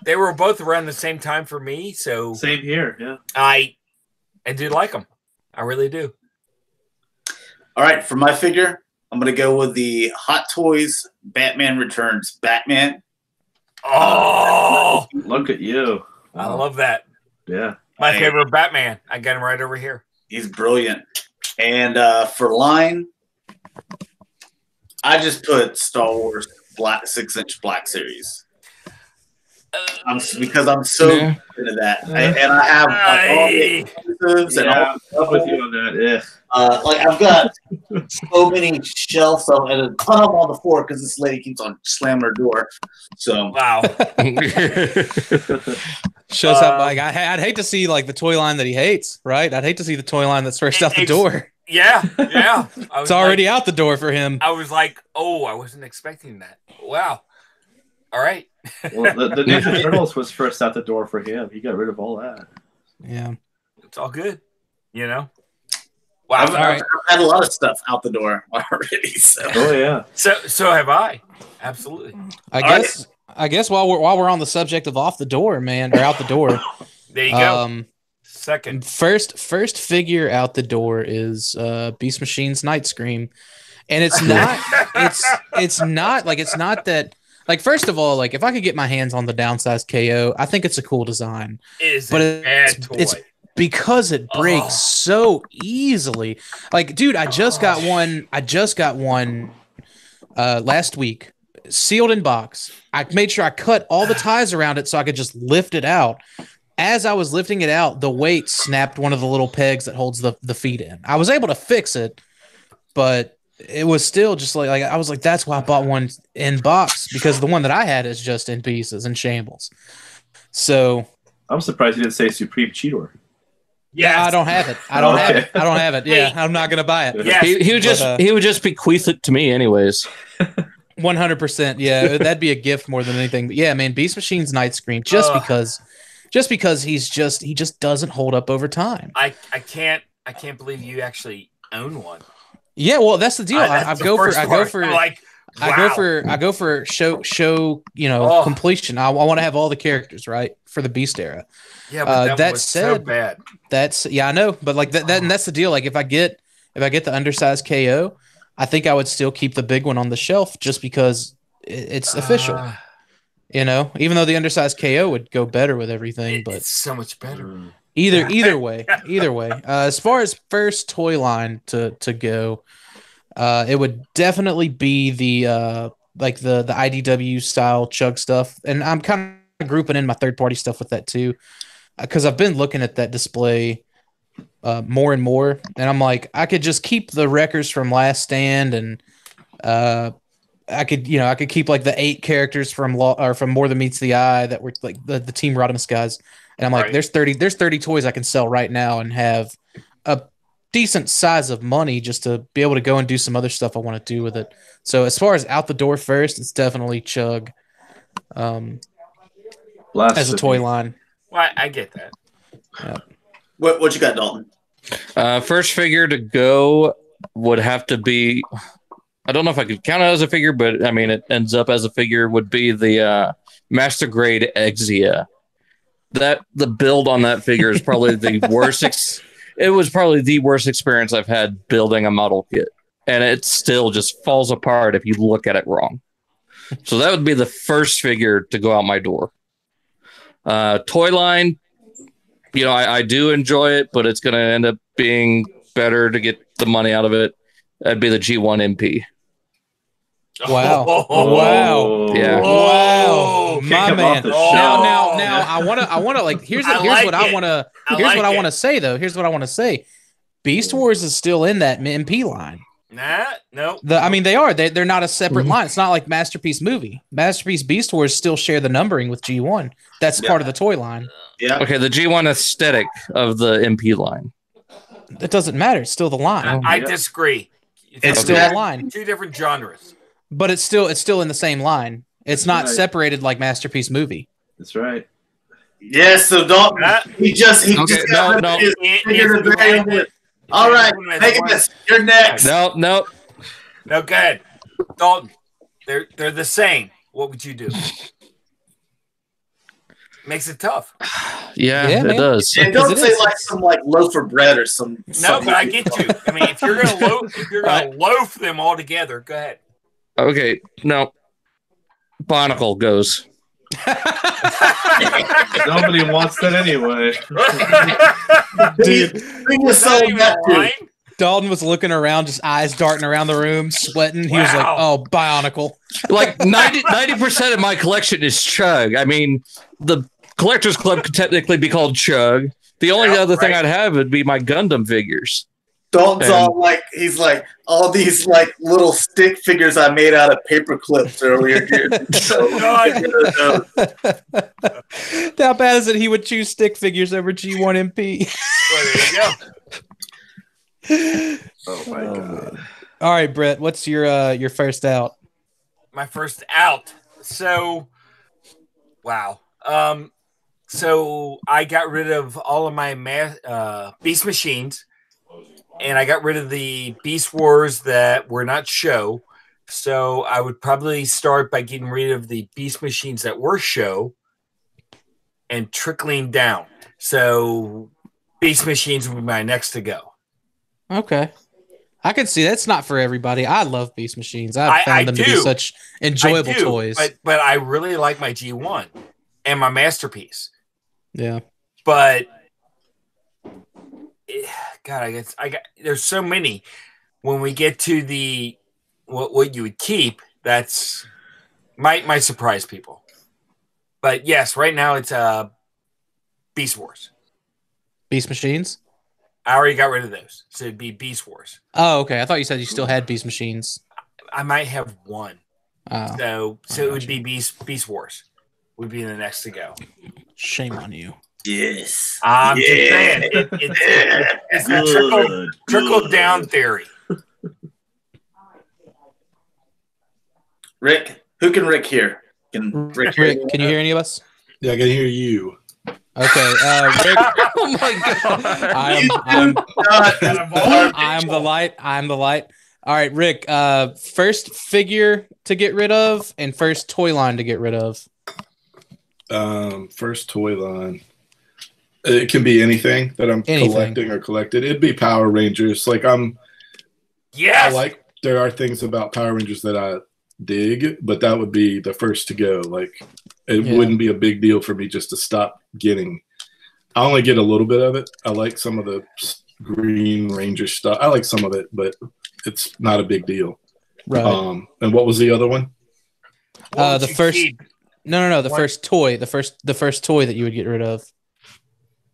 They were both around the same time for me, so same here. Yeah, I do like them. I really do. All right, for my figure, I'm going to go with the Hot Toys Batman Returns Batman. Oh, look at you. I love that. Yeah. My favorite Batman. I got him right over here. He's brilliant. And for line, I just put Star Wars 6-inch Black Series. Because I'm so into that. And I have all the exclusives and all I'm with you on that. I've got so many shelves of, and a ton of them on the floor because this lady keeps on slamming her door. So wow. Shows how I'd hate to see like the toy line that he hates, right? I'd hate to see the toy line that's first out the door. Yeah. It's already out the door for him. I was like, oh, I wasn't expecting that. Wow. All right. Well, the Ninja Turtles was first out the door for him. He got rid of all that. Yeah. It's all good. Wow. I've had a lot of stuff out the door already. So. Oh yeah. So have I. Absolutely. I guess while we're on the subject of off the door, man, or out the door. There you go. Second. First figure out the door is Beast Machine's Night Scream. And it's not it's not that, like, first of all, like, if I could get my hands on the downsized KO, I think it's a cool design. It's because it breaks so easily. Like, dude, I just got one last week, sealed in box. I made sure I cut all the ties around it so I could just lift it out. As I was lifting it out, the weight snapped one of the little pegs that holds the feet in. I was able to fix it, but it was still just like I was like, that's why I bought one in box, because the one that I had is just in pieces and shambles. So I'm surprised you didn't say Supreme Cheetor. Yeah, I don't have it. I don't have it. Yeah, I'm not gonna buy it. Yes. He would just bequeath it to me anyways. 100%. Yeah, that'd be a gift more than anything. But yeah, man, Beast Machine's Night Scream, just because he just doesn't hold up over time. I can't believe you actually own one. Yeah, well, that's the deal. I go for show completion. I want to have all the characters, right, for the Beast era. Yeah, but that was so bad. I know, but like that and that's the deal. Like if I get the undersized KO, I think I would still keep the big one on the shelf just because it's official. Even though the undersized KO would go better with everything, but it's so much better. Either way. As far as first toy line to go, it would definitely be the IDW style Chug stuff, and I'm kind of grouping in my third party stuff with that too, because I've been looking at that display more and more, and I'm like, I could just keep the Wreckers from Last Stand, and I could keep like the 8 characters from More Than Meets the Eye that were like the Team Rodimus guys. And I'm like, there's 30 toys I can sell right now and have a decent size of money just to be able to go and do some other stuff I want to do with it. So as far as out the door first, it's definitely Chug as a toy line. Well, I get that. Yeah. What you got, Dalton? First figure to go would have to be, I don't know if I could count it as a figure, but I mean, it ends up as a figure, would be the Master Grade Exia. The build on that figure is probably the worst. it was probably the worst experience I've had building a model kit. And it still just falls apart if you look at it wrong. So that would be the first figure to go out my door. Toy line, you know, I do enjoy it, but it's going to end up being better to get the money out of it. That'd be the G1 MP. Wow! Oh. Wow! Yeah. Wow! Kick My him man. off the Now, show. I wanna like. Here's I what like I it. wanna. I Here's like what I it. wanna say though. Here's what I wanna say. Beast Wars is still in that MP line. Nah, no. I mean, they are. They're not a separate line. It's not like Masterpiece Movie. Masterpiece Beast Wars still share the numbering with G1. That's part of the toy line. Yeah. Okay, the G1 aesthetic of the MP line. It doesn't matter. It's still the line. I disagree. It's still the line. Two different genres. But it's still in the same line. It's not Right. separated like Masterpiece Movie. That's right. Yes, so Dalton, he just Okay, got no. his finger to the very end. All right, Megamus, you're next. No. No, go ahead. Dalton, they're the same. What would you do? Makes it tough. Yeah, Yeah, it man. does. And don't It say is. like some like loaf of bread or some. No, something. but I get you. I mean, if you're gonna loaf them all together, go ahead. Okay, no. Barnacle goes. Nobody wants that anyway. Dude, Bring your Is that soul even back to. lying? Dalton was looking around, just eyes darting around the room, sweating. He was like, Wow. "Oh, Bionicle." Like 90% of my collection is Chug. I mean, the Collectors Club could technically be called Chug. The only Yeah, other thing right. I'd have would be my Gundam figures. Dalton's And- all like, he's like, all these like little stick figures I made out of paper clips earlier. How bad is it? He would choose stick figures over G1 MP. Well, there you go. Oh my god. All right, Brett. What's your first out? My first out. So, wow. So I got rid of all of my Beast machines, and I got rid of the Beast Wars that were not show. So I would probably start by getting rid of the Beast machines that were show and trickling down. So Beast machines would be my next to go. Okay. I can see that's not for everybody. I love Beast Machines. I've found them to be such enjoyable toys. But I really like my G1 and my Masterpiece. Yeah. But God, I got there's so many. When we get to the what you would keep, that's might surprise people. But yes, right now it's Beast Wars. Beast Machines? I already got rid of those, so it'd be Beast Wars. Oh, okay. I thought you said you still had Beast Machines. I might have one, Oh, so it would be Beast Wars. Would be the next to go. shame on you. Yes. I'm just saying, it's a trickle down theory. Rick, who can Rick hear? Can Rick hear? Rick, can you hear any of us? Yeah, I can hear you. Okay, Rick. Oh my god! I'm the light. I'm the light. All right, Rick. First figure to get rid of, and first toy line to get rid of. First toy line. It can be anything that I'm collecting or collected. It'd be Power Rangers. Like Yes. there are things about Power Rangers that I dig, but that would be the first to go. Like it wouldn't be a big deal for me just to stop getting. I only get a little bit of it. I like some of the Green Ranger stuff. I like some of it, but it's not a big deal. Right. And what was the other one? The first. No. The first toy. The first toy that you would get rid of.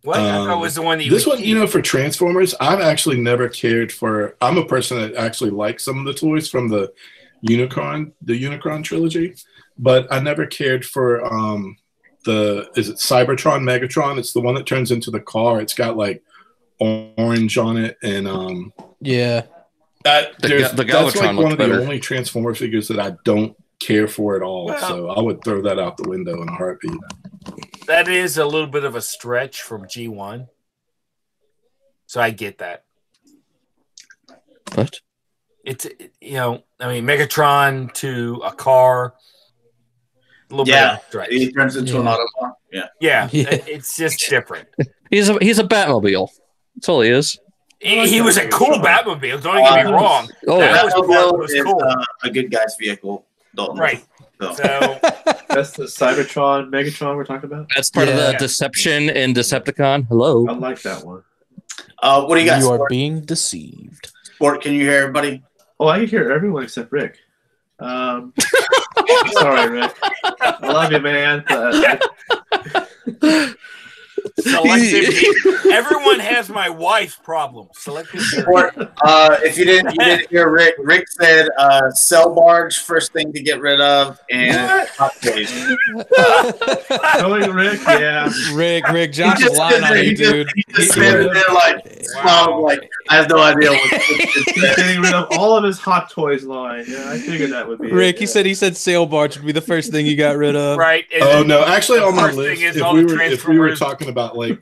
What? I thought it was the one that you this would one, keep. for Transformers, I've actually never cared for. I'm a person that actually likes some of the toys from the Unicron trilogy, but I never cared for is it Cybertron Megatron? It's the one that turns into the car. It's got like orange on it, and yeah. That's Galvatron like one of better. the only Transformer figures that I don't care for at all. Well, so I would throw that out the window in a heartbeat. That is a little bit of a stretch from G1. So I get that. What? It's, Megatron to a car. A little bit of a stretch. He turns into an Autobot. Yeah. Yeah, Yeah. it's just different. He's a Batmobile. That's all he is. He was a cool Batmobile. Don't get me wrong. Oh, that was cool. is a good guy's vehicle. Dalton. Right. So. That's the Cybertron, Megatron we're talking about. That's part of the Deception in Decepticon. Hello. I like that one. What do you got? You Sport? are being deceived. Sport, can you hear everybody? Oh, I can hear everyone except Rick. Sorry, Rick. I love you, man. Everyone has my wife's problem. Selective Sport, if you didn't hear Rick said cell barge first thing to get rid of and hot toys. Going Rick, yeah. Rick, Josh is lying on you, dude. He just standing there like I have no idea He's getting rid of all of his Hot Toys line. Yeah, I figured that would be Rick, it. he said sail barge would be the first thing you got rid of. Right. Oh no, actually on my first list, thing is if all we the were talking about like,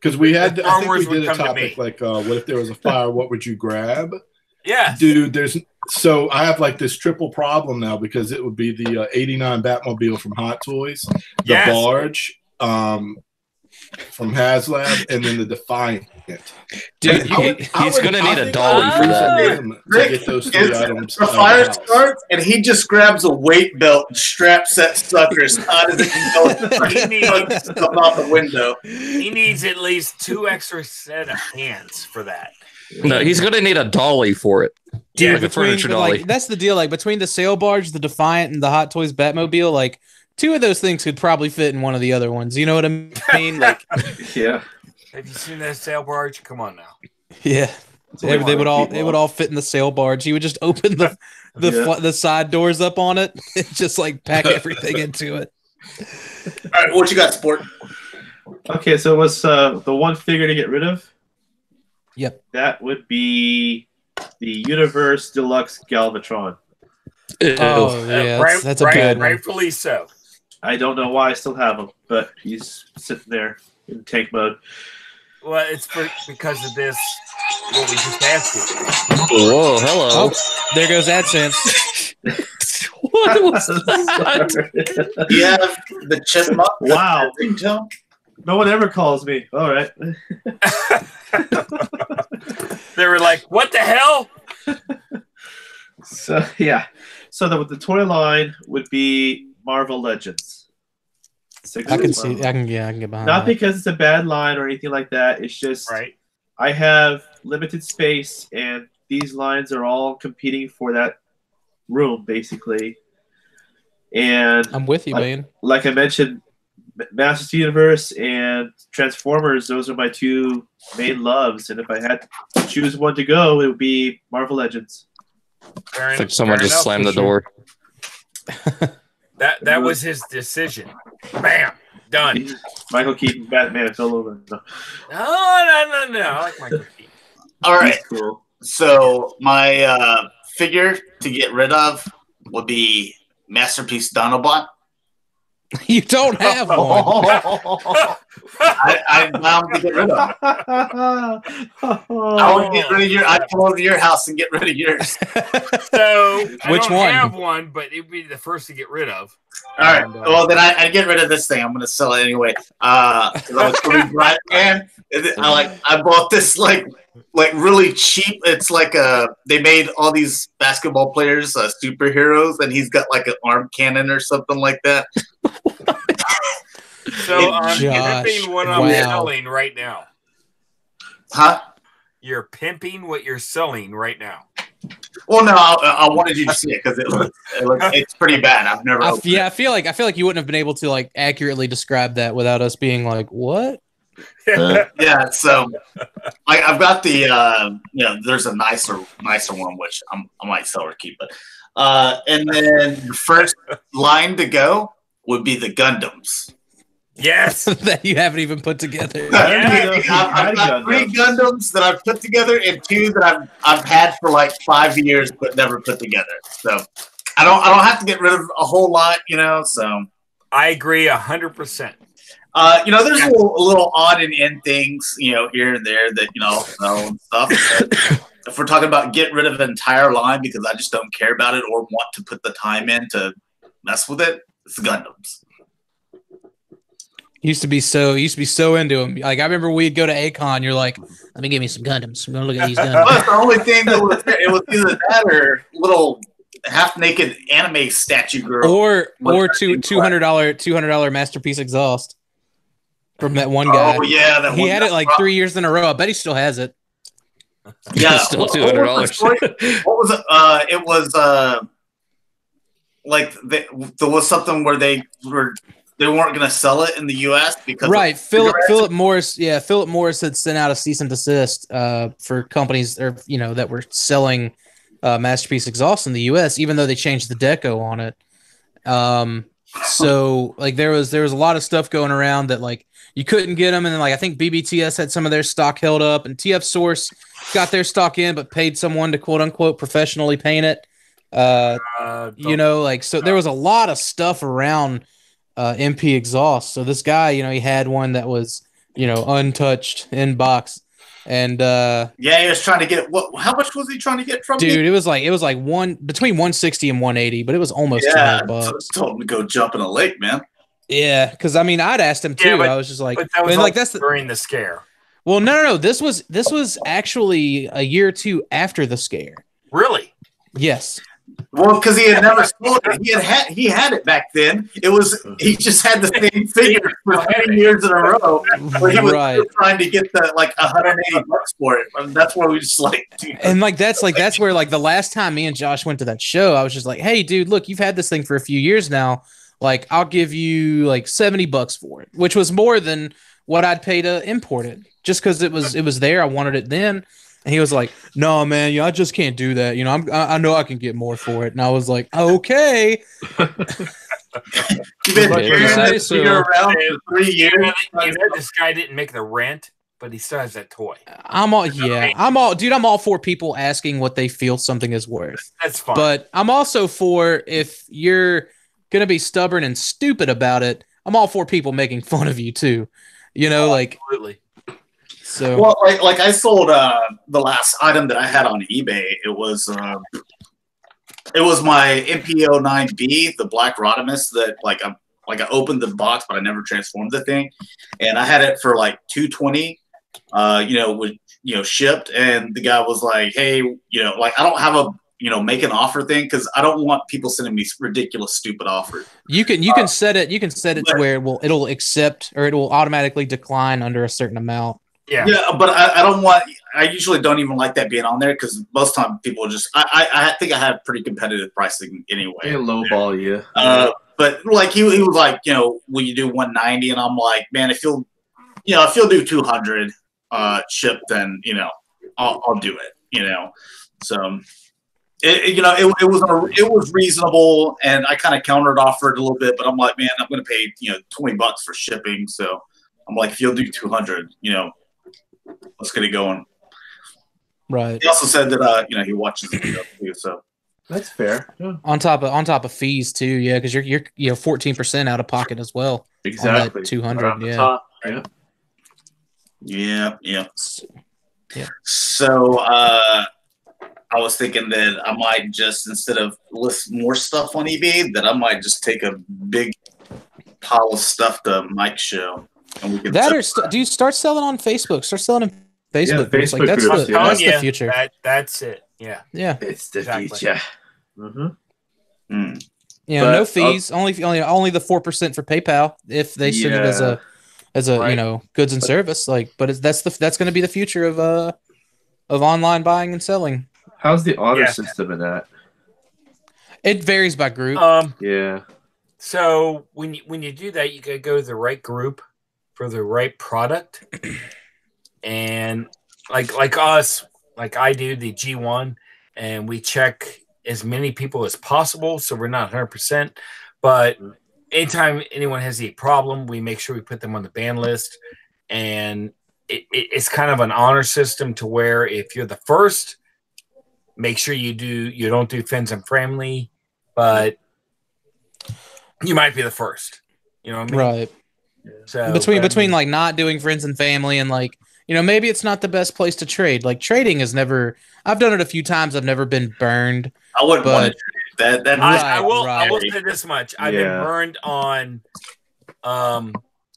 because we had, I think we Armors would did a come to topic me. like, what if there was a fire? What would you grab? Yeah. Dude, so I have like this triple problem now because it would be the '89 Batmobile from Hot Toys, the barge from HasLab, and then the Defiant. Dude, he's going to need a dolly for that. Rick, to get those three items. The fire starts, and he just grabs a weight belt and straps that sucker as hot as it can go. Come out the window. He needs at least 2 extra set of hands for that. No, he's going to need a dolly for it. Yeah, like a furniture dolly. Like, that's the deal. Like between the sail barge, the Defiant, and the Hot Toys Batmobile, like 2 of those things could probably fit in one of the other ones. You know what I mean? Like, Yeah. Have you seen that sail barge? Come on now. yeah. They would all fit in the sail barge. He would just open the side doors up on it and just like pack everything into it. All right, what you got, Sport? Okay, so what's the one figure to get rid of? Yep. That would be the Universe Deluxe Galvatron. Oh, yeah. That's a good one. Rightfully so. I don't know why I still have him, but he's sitting there in tank mode. Well, it's because of this, what we just asked you. Whoa, hello. Oh, there goes AdSense. What was that? You have the chipmunk. Wow. Ringtone? No one ever calls me. All right. They were like, what the hell? So, yeah. So the toy line would be Marvel Legends. I can get behind Not that. because it's a bad line or anything like that. It's just I have limited space, and these lines are all competing for that room, basically. And I'm with you, man. Like I mentioned, Masters of the Universe and Transformers, those are my 2 main loves. And if I had to choose one to go, it would be Marvel Legends. I think someone just slammed the door. That was his decision. Bam. Done. Michael Keaton, Batman, it's all over. No. I like Michael Keaton. All right. Cool. So my figure to get rid of would be Masterpiece Autobot. You don't have one. I'm bound to get rid of. I would get rid of your. I'd come over to your house and get rid of yours. So Which I don't one? have one, but it'd be the first to get rid of. All right. Well, then I get rid of this thing. I'm going to sell it anyway. Because I was going to buy it, and I bought this like really cheap. It's like they made all these basketball players superheroes, and he's got like an arm cannon or something like that. So I'm Josh, pimping what I'm selling right now. Huh? You're pimping what you're selling right now. Well, no, I wanted you to see it because it's pretty bad. I've never. I feel like you wouldn't have been able to like accurately describe that without us being like, what? Yeah, so I've got the there's a nicer one which I might sell or keep it. And then the first line to go would be the Gundams. Yes. That you haven't even put together. I've got 3 Gundams that I've put together and 2 that I've had for like 5 years but never put together. So I don't have to get rid of a whole lot, so I agree 100%. There's a little odd and end things, here and there that, and stuff. But if we're talking about get rid of an entire line because I just don't care about it or want to put the time in to mess with it, it's the Gundams. Used to be so into them. Like I remember we'd go to Akon. You're like, let me give me some Gundams. I'm gonna look at these Gundams. That's the only thing that was there. It was either that or little half naked anime statue girl, or $200 Masterpiece exhaust from that one guy. Oh yeah, that he had it like 3 years in a row. I bet he still has it. Yeah, still $200. What was it? It was like there was something where they weren't going to sell it in the U.S. because Philip Morris. Yeah, Philip Morris had sent out a cease and desist for companies that were selling Masterpiece exhaust in the U.S. even though they changed the deco on it. So like there was a lot of stuff going around that like you couldn't get them, and then like I think BBTS had some of their stock held up, and TF Source got their stock in but paid someone to quote unquote professionally paint it. So there was a lot of stuff around MP exhaust. So this guy, he had one that was untouched in box, and he was trying to get how much was he trying to get from dude me? it was like between 160 and 180, but it was almost $200. Told him to go jump in a lake, man. Yeah, because I mean I'd asked him too. I was just like, but that was like that's during the scare. Well, no, this was actually a year or two after the scare. Really? Yes. Well, because he had never sold it. He had it back then. He just had the same figure for 10 years in a row. Where he was trying to get the like $180 for it. I mean, that's where we just like. Dude. And that's where like the last time me and Josh went to that show, I was just like, hey, dude, look, you've had this thing for a few years now. Like, I'll give you like $70 for it, which was more than what I'd pay to import it, just because it was there. I wanted it then. And he was like, "No, man, I just can't do that. I know I can get more for it." And I was like, "Okay." You've been around for 3 years. This guy didn't make the rent, but he still has that toy. I'm all for people asking what they feel something is worth. That's fine. But I'm also for, if you're gonna be stubborn and stupid about it, I'm all for people making fun of you too. Absolutely. So well, like I sold the last item that I had on eBay. It was my MP09B, the Black Rodimus that I opened the box, but I never transformed the thing, and I had it for like $220, shipped, and the guy was like, "Hey, I don't have a make an offer thing because I don't want people sending me ridiculous, stupid offers." You can set it to where it'll accept or it will automatically decline under a certain amount. Yeah, but I don't want. I usually don't even like that being on there because most time people just. I think I have pretty competitive pricing anyway. They lowball you. But like he was like, will you do 190? And I'm like, man, if you'll do 200 ship, then I'll do it. So it was reasonable, and I kind of countered offered a little bit, but I'm like, man, I'm going to pay $20 for shipping, so I'm like, if you'll do 200, let's get it going. Right. He also said that he watches the video too, so that's fair. Yeah. On top of fees too, yeah, because you're 14% out of pocket as well. Exactly. 200, yeah. Yeah. So I was thinking that I might just, instead of list more stuff on eBay, that I might just take a big pile of stuff to Mike's show. And we can do you start selling on Facebook? Start selling on Facebook. Yeah, Facebook that's groups, that's the future. That's it. Yeah. It's the future. Mm-hmm. No fees. Only the 4% for PayPal if they send it as a goods and service. But that's going to be the future of online buying and selling. How's the honor system in that? It varies by group. Yeah. So when you do that, you gotta go to the right group for the right product, and like us, like I do the G1, and we check as many people as possible, so we're not 100%. But anytime anyone has a problem, we make sure we put them on the ban list, and it's kind of an honor system to where if you're the first, make sure you don't do friends and family, but you might be the first. You know what I mean? Right. So between like not doing friends and family and maybe it's not the best place to trade. Like trading is never. I've done it a few times. I've never been burned. I wouldn't want to trade that. I will say this much. I've been burned on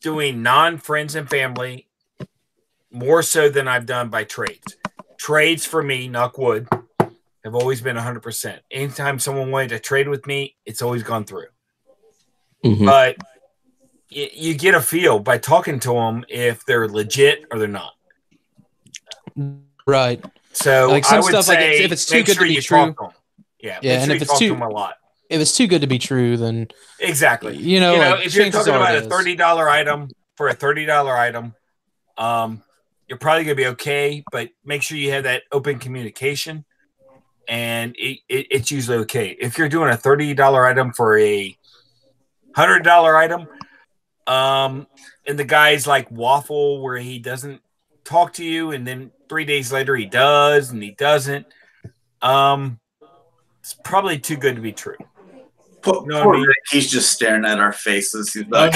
doing non-friends and family more so than I've done by trades. Trades for me, knock wood, have always been 100%. Anytime someone wanted to trade with me, it's always gone through. Mm-hmm. But you get a feel by talking to them if they're legit or they're not. Right. So like some I would stuff, say like if it's too good to be true. Yeah, and if it's too a lot. If it's too good to be true, then exactly. Like, if you're talking about a $30 item for a $30 item, you're probably gonna be okay. But make sure you have that open communication, and it's usually okay. If you're doing a $30 item for a $100 item, and the guy's like waffle where he doesn't talk to you, and then 3 days later he does, and he doesn't. It's probably too good to be true. Poor Rick, he's just staring at our faces. He's like,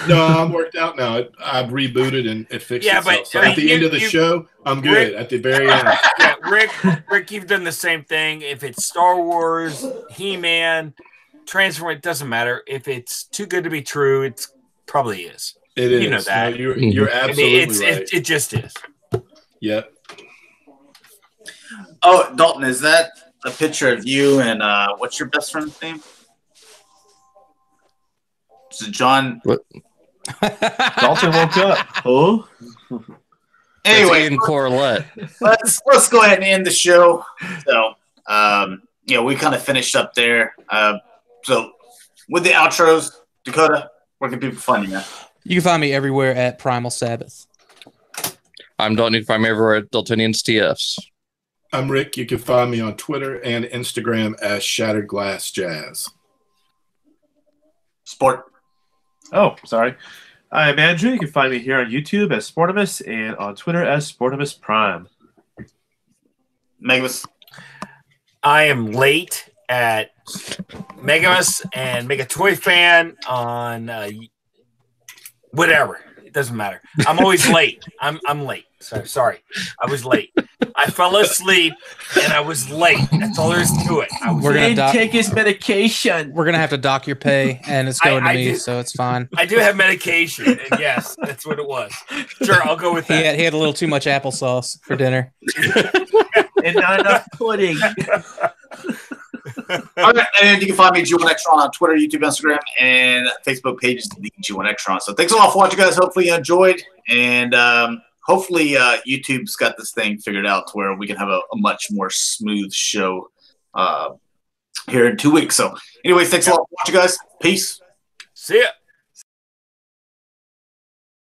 no, I'm worked out now. I've rebooted and it fixed itself. But so at the end of the show, I'm good. Rick, at the very end. Yeah, Rick, you've done the same thing. If it's Star Wars, He-Man, Transformer, it doesn't matter. If it's too good to be true, it probably is. It is. You know that. No, you're absolutely right. It just is. Yep. Oh, Dalton, is that a picture of you and what's your best friend's name? Is it John? What? Dalton woke up. Oh. Anyway, Corlett. let's go ahead and end the show. So, we kind of finished up there. So, with the outros, Dakota, where can people find you, man? You can find me everywhere at PrimalSabbath. I'm Dalton. You can find me everywhere at Daltonians TFs. I'm Rick. You can find me on Twitter and Instagram as Shatrdglassjazz. Sport. Oh, sorry. I'm Andrew. You can find me here on YouTube as Sportimus and on Twitter as Sportimus Prime. Megamus. I am late at Megamus and Mega Toy Fan on whatever. It doesn't matter. I'm always late. I'm late. So sorry. I was late. I fell asleep and I was late. That's all there is to it. We're gonna take his medication. We're gonna have to dock your pay, and it's going to me, so it's fine. I do have medication, and yes, that's what it was. Sure, I'll go with that. He had a little too much applesauce for dinner, and not enough pudding. All right, and you can find me G1Xtron on Twitter, YouTube, Instagram, and Facebook pages to the G1Xtron. So thanks a lot for watching, guys. Hopefully you enjoyed, and hopefully YouTube's got this thing figured out to where we can have a much more smooth show here in 2 weeks. So anyways, thanks a lot for watching, guys. Peace. See ya.